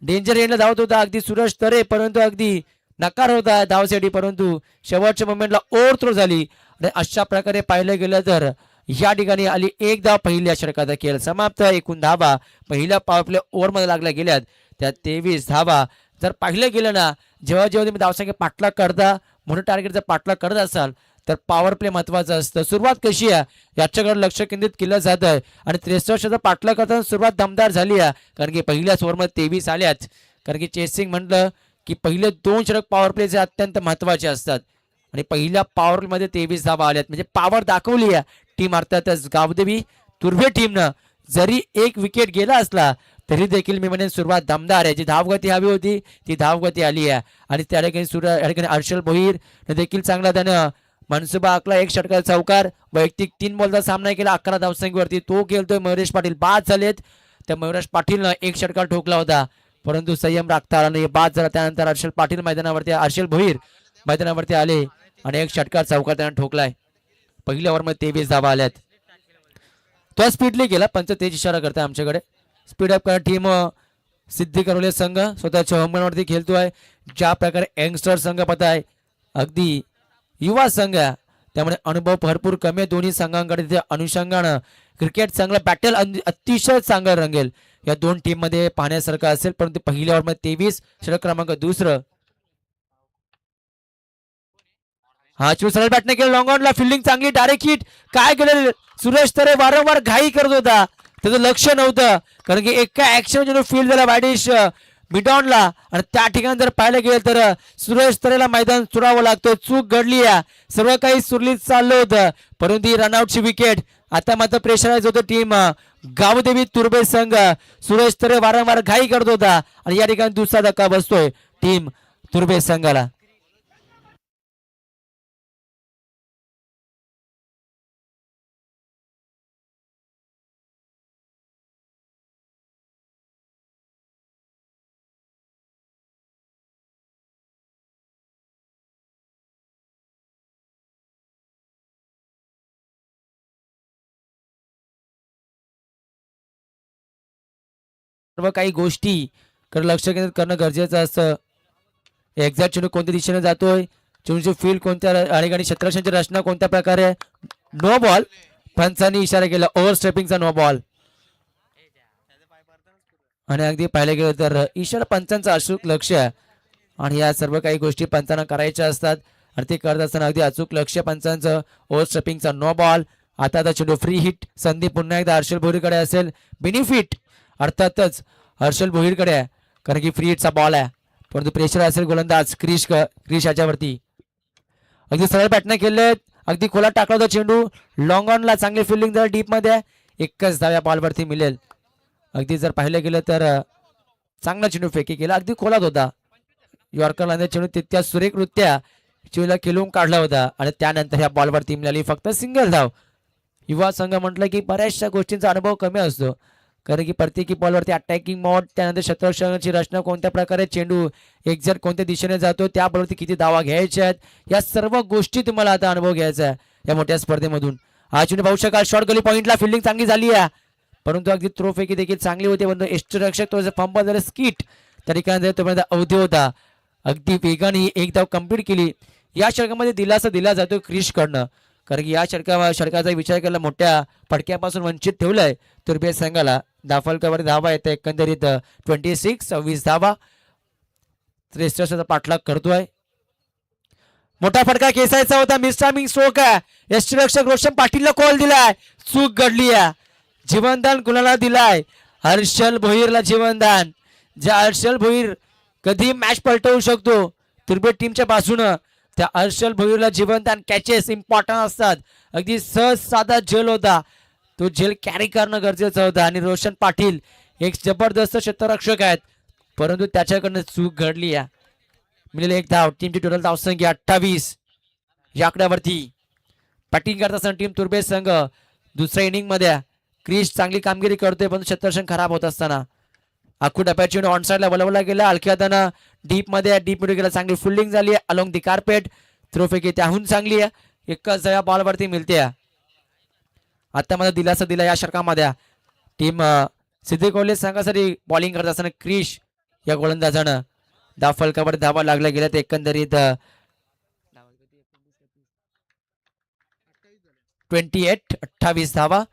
डेंजर एंडला धावत होता अगदी सूरज तरे, परंतु अगदी नकार होता धावसाठी. परंतु शेवटच्या मोमेंटला ओव्हर थ्रो झाली. आणि अशा प्रकारे पाहिलं गेलं तर या ठिकाणी आली 1 धाव पहिल्या षटकाचा खेळ समाप्त. एकूण धावा पहिल्या पॉवर प्ले ओव्हर मध्ये लागल्या गेल्यात त्या 23 धावा. जर पाहिलं गेलं ना, जेव्हा जेव्हा तुम्ही धावसंख्या पाठलाग करता, मोठं टार्गेट जर पाठलाग करत असाल तर पॉवर प्ले महत्वाचं असतं. सुरुवात कशी आहे याच्याकडे लक्ष केंद्रित केलं जात आहे. आणि 63चा पाठलाग करताना सुरुवात दमदार झाली आहे, कारण की पहिल्याच ओव्हरमध्ये 23 आल्याच. कारण की चेसिंग म्हटलं की पहिले 2 षटक पॉवर प्लेचे अत्यंत महत्वाचे असतात. आणि पहिल्या पॉवर प्ले मध्ये 23 धावा आल्यात, म्हणजे पॉवर दाखवली आहे टीम. अर्थातच गावदेवी तुर्भे टीमनं जरी 1 विकेट गेला असला तरी देखील मी म्हणेन सुरुवात दमदार आहे. जी धावगती हवी होती ती धावगती आली आहे. आणि त्या ठिकाणी हर्षल भोईर देखील चांगला त्यानं मनसुबा आखला. 1 षटकाचा चौकार, वैयक्तिक 3 बॉलचा सामना केला 11 धावसंख्येवरती. तो खेळतोय मयुरेश पाटील. बाद झालेत. त्या मयुरेश पाटीलनं 1 षटकार ठोकला होता, परंतु संयम राखता आला नाही, बाद झाला. त्यानंतर हर्षल पाटील मैदानावरती, हर्षल भोईर मैदानावरती आले. आणि एक षटकार चौकार त्यानं ठोकलाय. पहिल्या ओव्हरमध्ये 23 धावा आल्यात. तो स्पीडली गेला, पंच तेज इशारा करताय आमच्याकडे. स्पीड अप करा टीम. सिद्धी करवले संघ स्वतःच्या होमग्राऊंडवरती खेळतोय. ज्या प्रकारे यंगस्टर संघ पताय अगदी युवा संघ आहे, त्यामुळे अनुभव भरपूर कमी आहे दोन्ही संघांकडे. त्या अनुषंगानं क्रिकेट चांगलं बॅटल अतिशय चांगलं रंगेल या दोन टीम मध्ये पाहण्यासारखं असेल. परंतु पहिल्या ओव्हरमध्ये 23, षटक क्रमांक दुसरं. हा चू सरळ बॅटने केलं लॉंग ऑनला, फिल्डिंग चांगली, डायरेक्ट हिट. काय केलं सुरेश तरे, वारंवार घाई करत होता, त्याचं लक्ष नव्हतं. कारण की एका ऍक्शन फील्ड झाला वायडिश मिडॉनला, आणि त्या ठिकाणी जर पाहायला गेलं तर सुरेश तरेला मैदान सोडावं लागतं. चूक घडली आहे, सर्व काही सुरळीत चाललं होतं, परंतु ही रनआउटची विकेट. आता मात्र प्रेशराईज होतं टीम गावदेवी तुर्बे संघ. सुरेश तरे वारंवार घाई करत होता आणि या ठिकाणी दुसरा धक्का बसतोय टीम तुर्बे संघाला. सर्व काही गोष्टी लक्ष केंद्रित करणं गरजेचं असतं. एक्झॅक्ट चेंडू कोणत्या दिशेने जातोय, चेंडूची फील्ड कोणत्या आणि क्षेत्ररक्षणाची रचना कोणत्या प्रकारे. नो बॉल, पंचांनी इशारा केला ओव्हर स्टेपिंगचा नो बॉल. आणि अगदी पाहिलं गेलं तर इशारा पंचांचं अचूक लक्ष आहे, आणि या सर्व काही गोष्टी पंचांना करायच्या असतात, आणि ते करत असताना अगदी अचूक लक्ष पंचांचं. ओव्हर स्टेपिंगचा नो बॉल. आता चेंडू फ्री हिट, संधी पुन्हा एकदा हर्षल भोईरकडे असेल. बेनिफिट अर्थातच हर्षल भोईरकडे आहे, कारण की फ्री हिटचा बॉल आहे, परंतु प्रेशर असेल गोलंदाज क्रिश याच्यावरती. अगदी सरळ बॅटने खेळले, अगदी खोला टाकला होता चेंडू लॉंग ऑनला, चांगली फिल्डिंग जर डीप मध्ये. एकच धाव या बॉलवरती मिळेल. अगदी जर पाहिलं गेलं तर चांगला चेंडू फेकी केला, अगदी खोलात होता. यॉर्करला चेंडू तितक्या सुरेखरित्या चेंडूला खेळून काढला होता, आणि त्यानंतर या बॉलवरती मिळाली फक्त सिंगल धाव. युवा संघ म्हटलं की बऱ्याचशा गोष्टींचा अनुभव कमी असतो, कारण की प्रत्येकी बॉलवरती अटॅकिंग मोड, त्यानंतर क्षेत्ररक्षणाची रचना कोणत्या प्रकारे, चेंडू एक्झॅक्ट कोणत्या दिशेने जातो, त्या बॉलवरती किती धावा घ्यायच्या आहेत, या सर्व गोष्टी तुम्हाला आता अनुभव घ्यायचा आहे या मोठ्या स्पर्धेमधून. हा चेंडू पाहू शकाल शॉर्ट गली पॉइंटला, फिल्डिंग चांगली झाली आहे, परंतु अगदी थ्रो फेकी देखील चांगली होती. परंतु यष्टीरक्षक तो फंबल झाला, स्किट त्या ठिकाणी तोपर्यंत अवधी होता. अगदी वेगाने एक धाव कंप्लीट केली. या षटकामध्ये दिलासा दिला जातो क्रिशकडनं, कारण की या षटकाचा विचार केला मोठ्या फटक्यापासून वंचित ठेवलाय तुर्बे संघाला. दाफलकावर धावा येते एकंदरीत 26 धावा. 63 पाठलाग करतोय. मोठा फटका खेचायचा होता, मिसटायमिंग स्ट्रोक आहे. यष्टीरक्षक रोशन पाटीलला कॉल दिलाय, चूक घडली आहे. जीवनदान कुणाला दिलाय, हर्षल भोईरला जीवनदान. ज्या हर्षल भोईर कधी मॅच पलटवू शकतो तुर्बे टीमच्या बाजून, त्या हर्षल भोईरला जीवनदान. कॅचेस इम्पॉर्टंट असतात, अगदी सहज साधा झेल होता, तो झेल कॅरी करणं गरजेचं होतं. आणि रोशन पाटील एक जबरदस्त क्षेत्ररक्षक आहेत, परंतु त्याच्याकडनं चूक घडली आहे. मिळेल एक धाव. टीमची टोटल धावसंख्या 28 या आकड्यावरती. बॅटिंग करत असताना टीम तुर्बे संघ दुसऱ्या इनिंग मध्ये क्रिश चांगली कामगिरी करतोय, पण क्षेत्ररक्षण खराब होत असताना आखू डब्याची ऑन साईडला बोलावला गेला. हलक्या हातानं डीप मध्ये गेला, चांगली फिल्डिंग झाली आहे अलोंग दी कार्पेट. थ्रोफेकी त्याहून चांगली आहे, एकच या बॉलवरती मिळते. आता मला दिलासा दिला या षटकामध्ये टीम सिद्धी कोहली संघासाठी. बॉलिंग करत असताना क्रिश या गोलंदाजानं फलकावर धावा लागल्या गेल्या, ते एकंदरीत 28 धावा.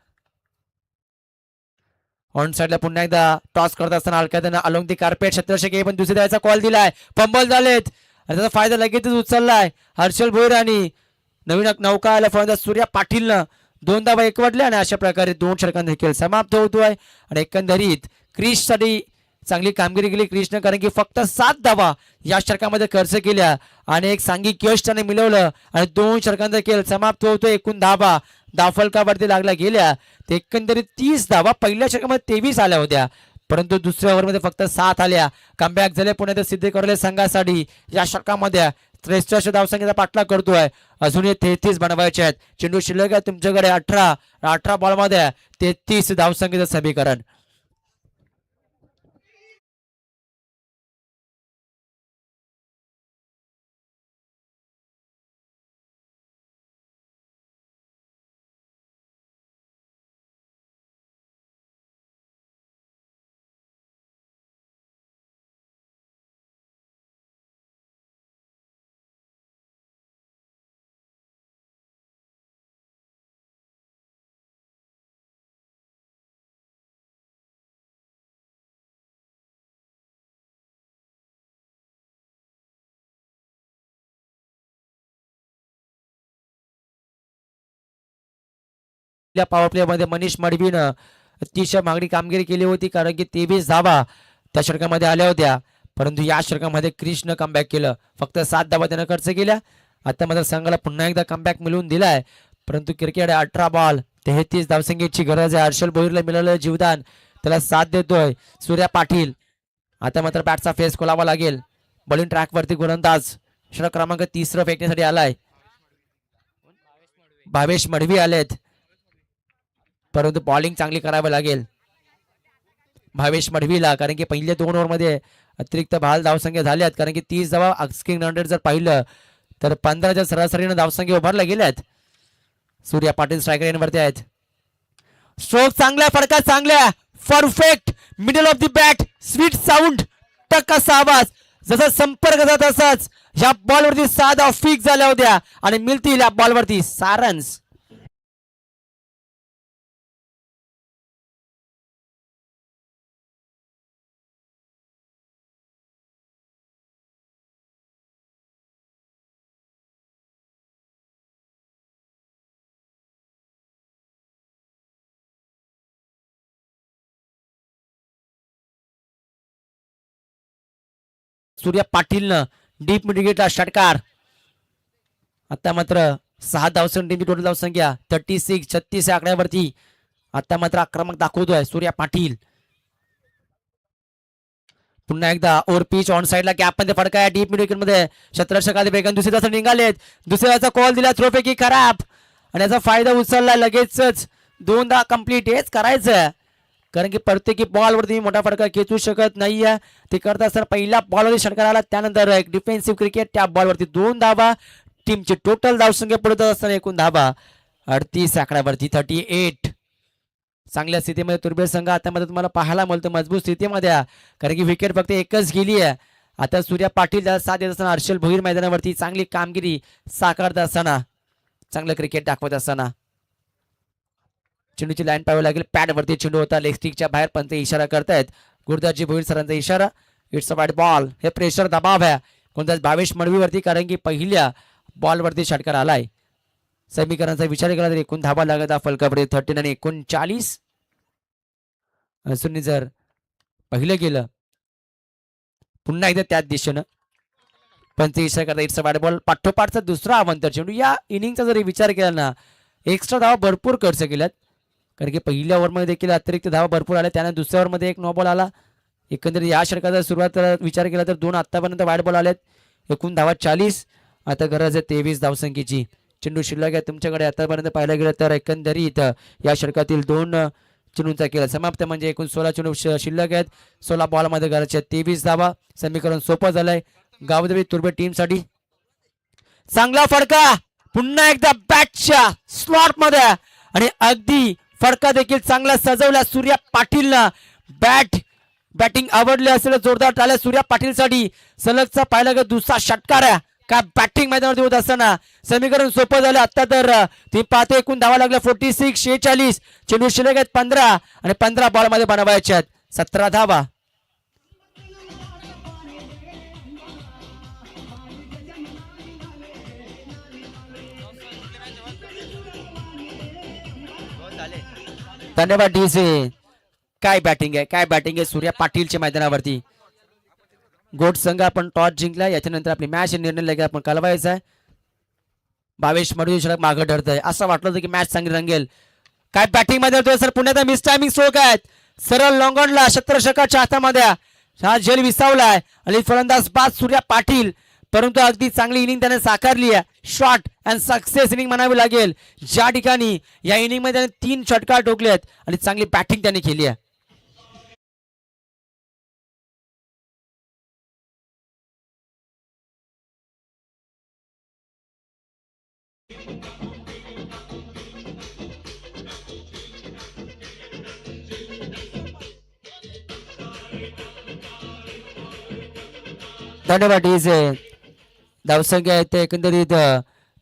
ऑन साईडला पुन्हा एकदा टॉस करत असताना हलक्यानं अलोंग दी कार्पेट क्षेत्ररक्षक पण दुसऱ्या द्यायचा कॉल दिलाय. फंबल झालेत, त्याचा फायदा लगेचच उचललाय हर्षल भोईर, आणि नवीन नौका आला फलंदाज सूर्या पाटीलनं 2 धावा एकवटल्या, आणि अशा प्रकारे 2 षटकांचा खेळ समाप्त होतोय. आणि एकंदरीत क्रिश साठी चांगली कामगिरी केली क्रिशनं, कारण की फक्त 7 धावा या षटकामध्ये खर्च केल्या, आणि एक सांघिक यश त्याने मिळवलं, आणि 2 षटकांचा खेळ समाप्त होतोय. एकूण धावा दाफलकावरती लागल्या गेल्या, ते एकंदरीत 30 धावा. पहिल्या षटकामध्ये 23 आल्या होत्या, परंतु दुसऱ्या ओव्हरमध्ये फक्त 7 आल्या. कमबॅक झाले पुणे सिद्धी करले संघासाठी. या षटकामध्ये 63 धावसंख्येचा पाठलाग करतोय. अजूनही 33 बनवायचे आहेत. चेंडू शिल्लक आहे तुमच्याकडे 18 बॉलमध्ये 33 धावसंख्येचं समीकरण. या पॉवर प्ले मध्ये मनीष मडवीनं अतिशय मागणी कामगिरी केली होती, कारण की 23 धावा त्या षटकामध्ये आल्या होत्या. परंतु या षटकामध्ये क्रिशनं कमबॅक केलं, फक्त 7 धावा त्यानं खर्च केल्या. आता मात्र संघाला पुन्हा एकदा कमबॅक मिळवून दिलाय. परंतु क्रिकेट 18 बॉल 33 धावसंख्येची गरज आहे. हर्षल भोईरला मिळालेलं जीवदान त्याला साथ देतोय सूर्या पाटील. आता मात्र बॅटचा फेस खोलावा लागेल. बॉलिंग ट्रॅक वरती गोलंदाज षटक क्रमांक 3 फेकण्यासाठी आलाय. भावेश मडवी आलेत, परंतु बॉलिंग चांगली करावी लागेल भावेश मडवीला, कारण की पहिल्या 2 ओव्हरमध्ये अतिरिक्त बहाल धावसंख्या झाल्यात. कारण की 30 धावा आस्किंग रन जर पाहिलं तर 15च्या सरासरीनं धावसंख्या उभारल्या गेल्यात. सूर्या पाटील स्ट्रायकर एंडवरती आहेत. स्ट्रोक चांगल्या, फडका चांगल्या, perfect middle of the bat, sweet sound, टक असा आवाज. जसा संपर्क जात तसाच या बॉलवरती 6 धावा फिक्स झाल्या होत्या आणि मिळतील या बॉलवरती 6 रन्स. सूर्या पाटीलनं डीप मिड विकेटला षटकार. आता मात्र 6 धावसंख्या, टीमची टोटल धावसंख्या 36 या आकड्यावरती. आता मात्र आक्रमक दाखवतोय सूर्या पाटील. पुन्हा एकदा ओव्हर पिच ऑन साइडला गॅप मध्ये फडका आहे डीप मिड विकेट मध्ये. शतरक्षकाले वेगाने दुसऱ्या तास निघालेत. दुसऱ्याचा कॉल दिला, थ्रोपैकी खराब, आणि याचा फायदा उचलला लगेचच. 2दा कंप्लीट हेच करायचं, कारण की प्रत्येकी बॉलवरती मोठा फडका खेचू शकत नाहीये. ते करत असताना पहिल्या बॉलवरती षटकार आला, त्यानंतर एक डिफेन्सिव्ह क्रिकेट, त्या बॉलवरती 2 धावा. टीमची टोटल धावसंख्या पडत असताना एकूण धावा 38 आकड्यावरती 38. चांगल्या स्थितीमध्ये तुर्बे संघ आता मध्ये तुम्हाला पाहायला मिळतो, मजबूत स्थितीमध्ये, कारण की विकेट फक्त एकच गेली आहे. आता सूर्या पाटील त्याला साथ देत असताना हर्षल भोईर मैदानावरती चांगली कामगिरी साकारत असताना, चांगलं क्रिकेट दाखवत असताना. चेंडूची लाईन पाहावी लागेल. पॅड वरती चेंडू होता, लेग स्टिकच्या बाहेर, पंत इशारा करतायत. गुरुदासजी भोईर सरांचा इशारा, इट्स अ वाईड बॉल. हे प्रेशर दबाव आहे कोणताच भावेश मडवीवरती, कारण की पहिल्या बॉलवरती षटकार आलाय. समीकरणाचा विचार केला तर एकूण धावा लागत फलकापुढे 13 आणि 39. सुनी जर पहिलं गेलं पुन्हा एकदा त्याच दिशेनं पंच इशारा करता, इट्स अ वाईड बॉल. पाठोपाठचा दुसरा अवंतर चेंडू. या इनिंगचा जरी विचार केला ना, एक्स्ट्रा धावा भरपूर खर्च केल्यात, कारण की पहिल्या ओव्हरमध्ये देखील अतिरिक्त धावा भरपूर आल्या. त्याने दुसऱ्या ओव्हरमध्ये एक नो बॉल आला. एकंदरीत या षटकाचा सुरुवात विचार केला तर 2 आतापर्यंत वाईड बॉल आलेत. एकूण धावा 40. आता गरज आहे 23 धावसंख्येची. चेंडू शिल्लक आहे तुमच्याकडे. आतापर्यंत पाहायला गेलं तर एकंदरीत या षटकातील 2 चेंडूंचा केला समाप्त, म्हणजे एकूण 16 चेंडू शिल्लक आहेत. 16 बॉलमध्ये गरज 23 धावा. समीकरण सोपं झालंय गावदेवी तुर्बे टीमसाठी. चांगला फडका पुन्हा एकदा बॅटच्या स्लॉट मध्ये, आणि अगदी फडका देखील चांगला सजवला सूर्या पाटीलला. बॅटिंग आवडली असेल, जोरदार टाळ्या सूर्या पाटीलसाठी. सलगचा पाहिला गेला दुसरा षटकार आहे का बॅटिंग मैदानावरती होत असताना. समीकरण सोपं झालं. आता तर ती पाहते एकूण धावा लागल्या 46. चेंडू शिल्लक आहेत 15, आणि 15 बॉल मध्ये बनवायचे आहेत 17 धावा. धन्यवाद डीसी. काय बॅटिंग आहे सूर्या पाटीलच्या मैदानावरती. गोट संघ आपण टॉस जिंकला, याच्यानंतर आपली मॅच निर्णय लगेच आपण कळवायचा आहे. भावेश मडवी षटक मागं ठरतंय, असं वाटलं होतं की मॅच चांगली रंगेल. काय बॅटिंग मध्ये होतोय सर, पुण्याचा मिस टायमिंग स्ट्रोक आहेत. सरळ लॉंगॉनला शतरक्षकाच्या हातामध्ये हा झेल विसावलाय, आणि फलंदाज बाद सूर्या पाटील. परंतु अगदी चांगली इनिंग त्याने साकारली आहे. शॉर्ट अँड सक्सेस इनिंग म्हणावी लागेल, ज्या ठिकाणी या इनिंग मध्ये त्याने 3 षटकार ठोकलेत आणि चांगली बॅटिंग त्याने केली आहे. धन्यवाद डीजे. धावसंख्या आहे ते एकंदरीत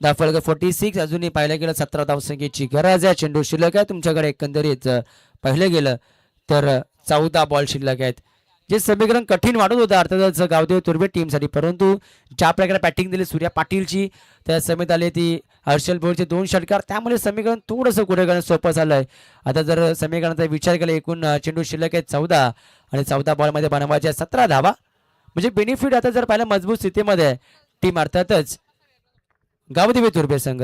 धावफलक 46. अजूनही पाहिलं गेलं 17 धावसंख्येची गरज आहे. चेंडू शिल्लक आहे तुमच्याकडे एकंदरीत पाहिलं गेलं तर 14 बॉल शिल्लक आहेत. जे समीकरण कठीण वाटत होतं अर्थातच गावदेवी तुर्भे टीमसाठी, परंतु ज्या प्रकारे बॅटिंग दिली सूर्या पाटीलची, त्या समेत आली ती हर्षल भोईरचे 2 षटकार, त्यामुळे समीकरण थोडंसं कुठे करणं सोपं झालंय. आता जर समीकरणाचा विचार केला, एकूण चेंडू शिल्लक आहे 14 आणि 14 बॉलमध्ये बनवायच्या 17 धावा, म्हणजे बेनिफिट आता जर पाहिलं मजबूत स्थितीमध्ये आहे टीम अर्थातच गावदेवी तुर्भे संघ.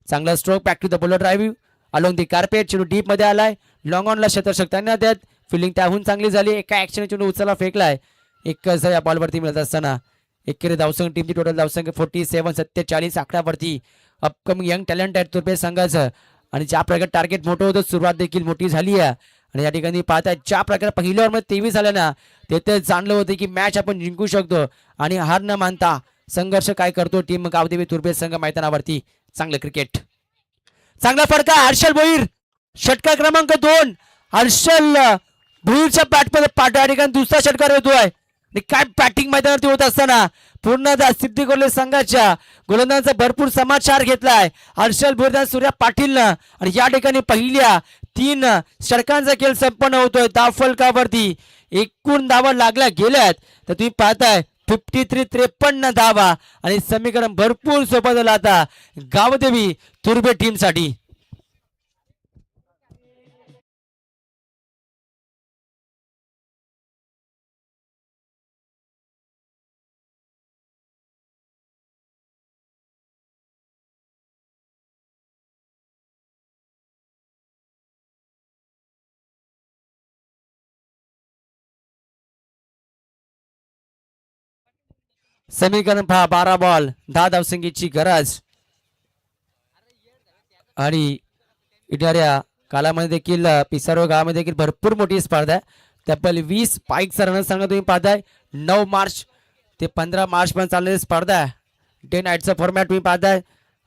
चांगला stroke, back to the bowler drive along the carpet, चेंडू डीप मध्ये आलाय, लॉंग ऑनला शतरषक त्यांना त्यात फिल्डिंग त्याहून चांगली झाली. एका ऍक्शन चेंडू उचलला फेकलाय, एकच या बॉलवरती मिळत असताना एकेरी धावसंख्या टीमची टोटल धावसंख्या 47 47 आकड्यावरती. अपकमिंग यंग टॅलेंट आहे तुर्भे संघाचं आणि ज्या प्रकारे टार्गेट मोठं होतं, सुरुवात देखील मोठी झाली आहे. आणि या ठिकाणी पाहताय ज्या प्रकारे पहिल्या ओव्हरमध्ये 23 झालं ना, ते जाणलं होतं की मॅच आपण जिंकू शकतो आणि हार न मानता संघर्ष काय करतो टीम गावदेवी तुर्भे संघ मैदानावरती. चांगलं क्रिकेट, चांगला फटका, हर्षल भोईर षटकार क्रमांक 2. हर्षल भोईरच्या बॅटमध्ये पाठ्या ठिकाणी दुसरा षटकार येतोय आणि काय बॅटिंग मैदानावरती होत असताना पूर्णतः सिद्धी कोल्हे संघाच्या गोलंदाजांचा भरपूर समाचार घेतलाय हर्षल भोईर सूर्या पाटीलनं. आणि या ठिकाणी पहिल्या 3 षटकांचा खेळ संपन्न होतोय धावफलकावरती. एकूण धावा लागल्या गेल्यात तर तुम्ही पाहताय 53 धावा आणि समीकरण भरपूर सोपं झालं आता गावदेवी तुर्भे टीमसाठी. समीकरण पहा, 12 बॉल 10 धावसंख्येची गरज आणि येणाऱ्या कालामध्ये देखील पिसारो गावामध्ये देखील भरपूर मोठी स्पर्धा आहे. तब्बल 20 स्पाइकचा रन सांगा तुम्ही पाहताय. 9 मार्च ते 15 मार्च पर्यंत चाललेली स्पर्धा आहे. डे नाईटचा फॉर्मॅट तुम्ही पाहताय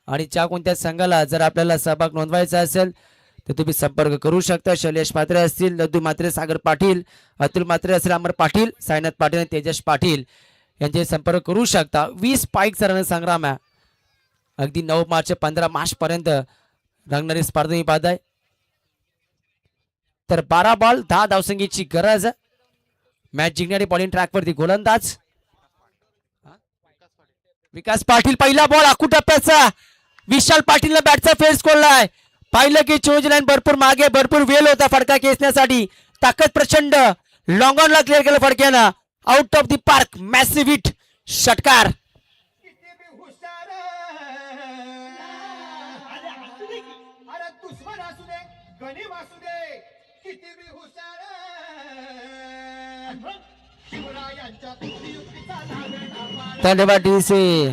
आणि ज्या कोणत्या संघाला जर आपल्याला सहभाग नोंदवायचा असेल तर तुम्ही संपर्क करू शकता. शैलेश म्हात्रे असतील, लद्दू म्हात्रे, सागर पाटील, अतुल म्हात्रे असतील, अमर पाटील, साईनाथ पाटील आणि तेजस पाटील यांचे संपर्क करू शकता. 20 स्पाइकचा रणसंग्राम आहे. अगदी 9 मार्च ते 15 मार्च पर्यंत रंगणारी स्पर्धा तुम्ही पाहताय. तर 12 बॉल 10 धावसंख्येची गरज. मॅच जिंकणारी बॉलिंग ट्रॅकवरती गोलंदाज विकास पाटील. पहिला बॉल आखू टप्प्याचा, विशाल पाटीलने बॅटचा फेस कोरलाय. पाहिलं की चोज लाईन भरपूर मागे, भरपूर वेळ होता फटका खेचण्यासाठी. ताकद प्रचंड, लॉंग ऑनला क्लिअर केलं फटक्यानं. Out of the park, massive hit षटकार. धन्यवाद डीसी.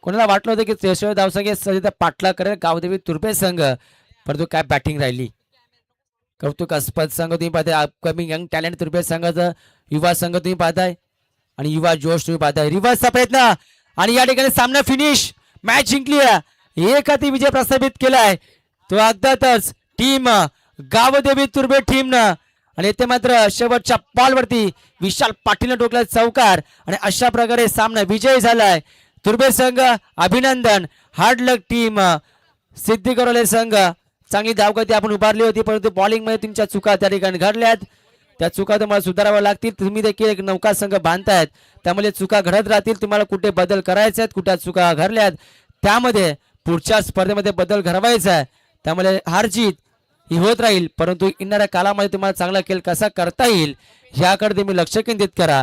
कोणाला वाटलं होतं की तेशव धावसंख्या सजिता पाटला करेल गावदेवी तुर्भे संघ, परंतु काय बॅटिंग राहिली. कौतुकास्पद संघ तुम्ही पाहताय. अपकमिंग यंग टॅलेंट तुर्भे संघाचा युवा संघ तुम्ही पाहताय आणि युवा जोश तुम्ही पाहताय. रिव्हर्सचा प्रयत्न आणि या ठिकाणी सामना फिनिश, मॅच जिंकली आहे. एक हाती विजय प्रस्थापित केलाय तो अगदातच टीम गावदेवी तुर्भे टीमनं. आणि इथे मात्र शेवटच्या बॉलवरती विशाल पाटीलने टोकला चौकार आणि अशा प्रकारे सामना विजयी झालाय. तुर्भे संघ अभिनंदन. हार्ड लक टीम सिद्धी करोले संघ. चांगली धावगती आपण उभारली होती, परंतु बॉलिंग मध्ये तुमच्या चुका त्या ठिकाणी घडल्यात. त्या चुका तुम्हाला सुधाराव्या लागतील. तुम्ही देखील एक नौका संघ बांधतायत, त्यामुळे चुका घडत राहतील. तुम्हाला कुठे बदल करायचे आहेत, कुठे चुका घडल्यात, त्यामध्ये पुढच्या स्पर्धेमध्ये बदल घडवायचा आहे. त्यामुळे हार जीत ही होत राहील, परंतु येणाऱ्या कालामध्ये तुम्हाला चांगला खेळ कसा करता येईल याकडे तुम्ही लक्ष केंद्रित करा.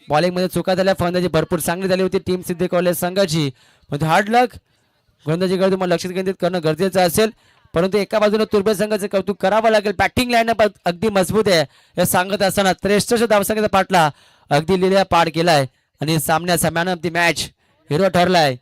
बॉलिंग मध्ये चुका झाल्या, फलंदाजी भरपूर चांगली झाली होती टीम सिद्धी कॉलेज संघाची. म्हणजे हार्ड लक, गोलंदाजीकडे तुम्हाला लक्ष केंद्रित करणं गरजेचं असेल. परंतु एका बाजूने तुर्भे संघाचे कौतुक करावं लागेल. बॅटिंग लाईनअप अगदी मजबूत आहे हे सांगत असताना 63 धावसंख्येचा पाटला अगदी लिहिल्या पार केलाय आणि सामन्याचा man of the match hero ठरलाय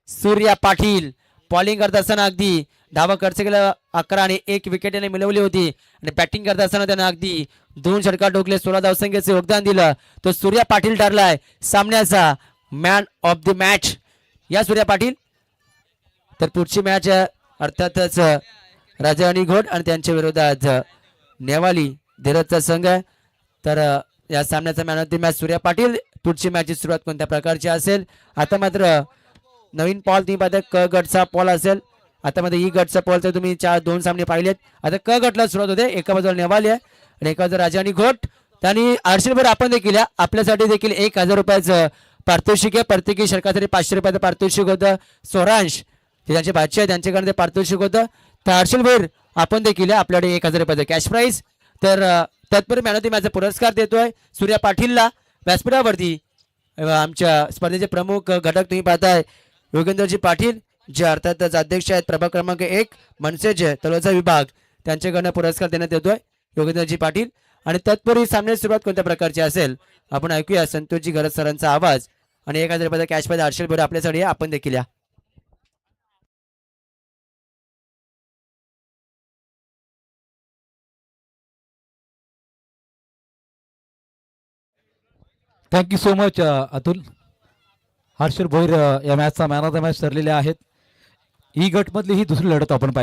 सूर्या पाटील. बॉलिंग करत असताना अगदी धावा खर्च केला 11 आणि 1 विकेट याने मिळवली होती आणि बॅटिंग करत असताना त्याने अगदी 2 षटकार ठोकले, 16 धावसंख्येचे योगदान दिलं. तो सूर्या पाटील ठरलाय सामन्याचा मॅन ऑफ द मॅच. या सूर्या पाटील. तर पुढची मॅच अर्थातच राजा आणि घोट आणि त्यांच्या विरोधात नेवाली धीरजचा संघ आहे. तर या सामन्याचा man of the match Surya Patil. पुढची मॅचची सुरुवात कोणत्या प्रकारची असेल. आता मात्र नवीन पॉल तुम्ही पाहता क गटचा पॉल असेल. आता मध्ये ई गटचा पॉल तर तुम्ही 2 सामने पाहिलेत. आता क गटला सुरुवात होते. एका बाजूला नेवाली आहे आणि 1,000 राजानी घोट. त्यांनी हर्षलभर आपण देखील या आपल्यासाठी देखील 1,000 रुपयाचं पारितोषिक आहे. प्रत्येकी षटकासाठी 500 रुपयाचं पारितोषिक होतं. स्वरांश ते त्यांचे बादशाह त्यांच्याकडे ते पारितोषिक होतं. तर हर्षलभर आपण देखील आपल्याकडे 1,000 रुपयाचं कॅश प्राईज. तर तत्पूर्वी मॅन ऑफ द मॅचचा पुरस्कार देतोय सूर्या पाटीलला. व्यासपीठावरती आमच्या स्पर्धेचे प्रमुख घटक तुम्ही पाहताय योगेंद्रजी पाटील, जे अर्थातच अध्यक्ष आहेत प्रभाग क्रमांक 1 मनसेचे तळोजा विभाग, त्यांच्याकडनं पुरस्कार देण्यात येतोय योगेंद्रजी पाटील. आणि तत्पूर्वी सामन्याची सुरुवात कोणत्या प्रकारची असेल आपण ऐकूया संतोषजी गरज सरांचा आवाज. आणि 1,000 रुपयाचा कॅश प्राईज हर्षल भोर आपल्यासाठी आपण देखील या. Thank you so much Atul. Harshal Bhoir या मॅचचा मॅन ऑफ द मॅच ठरलेले आहेत. ई गटमधली ही दुसरी लढत आपण पाहिली.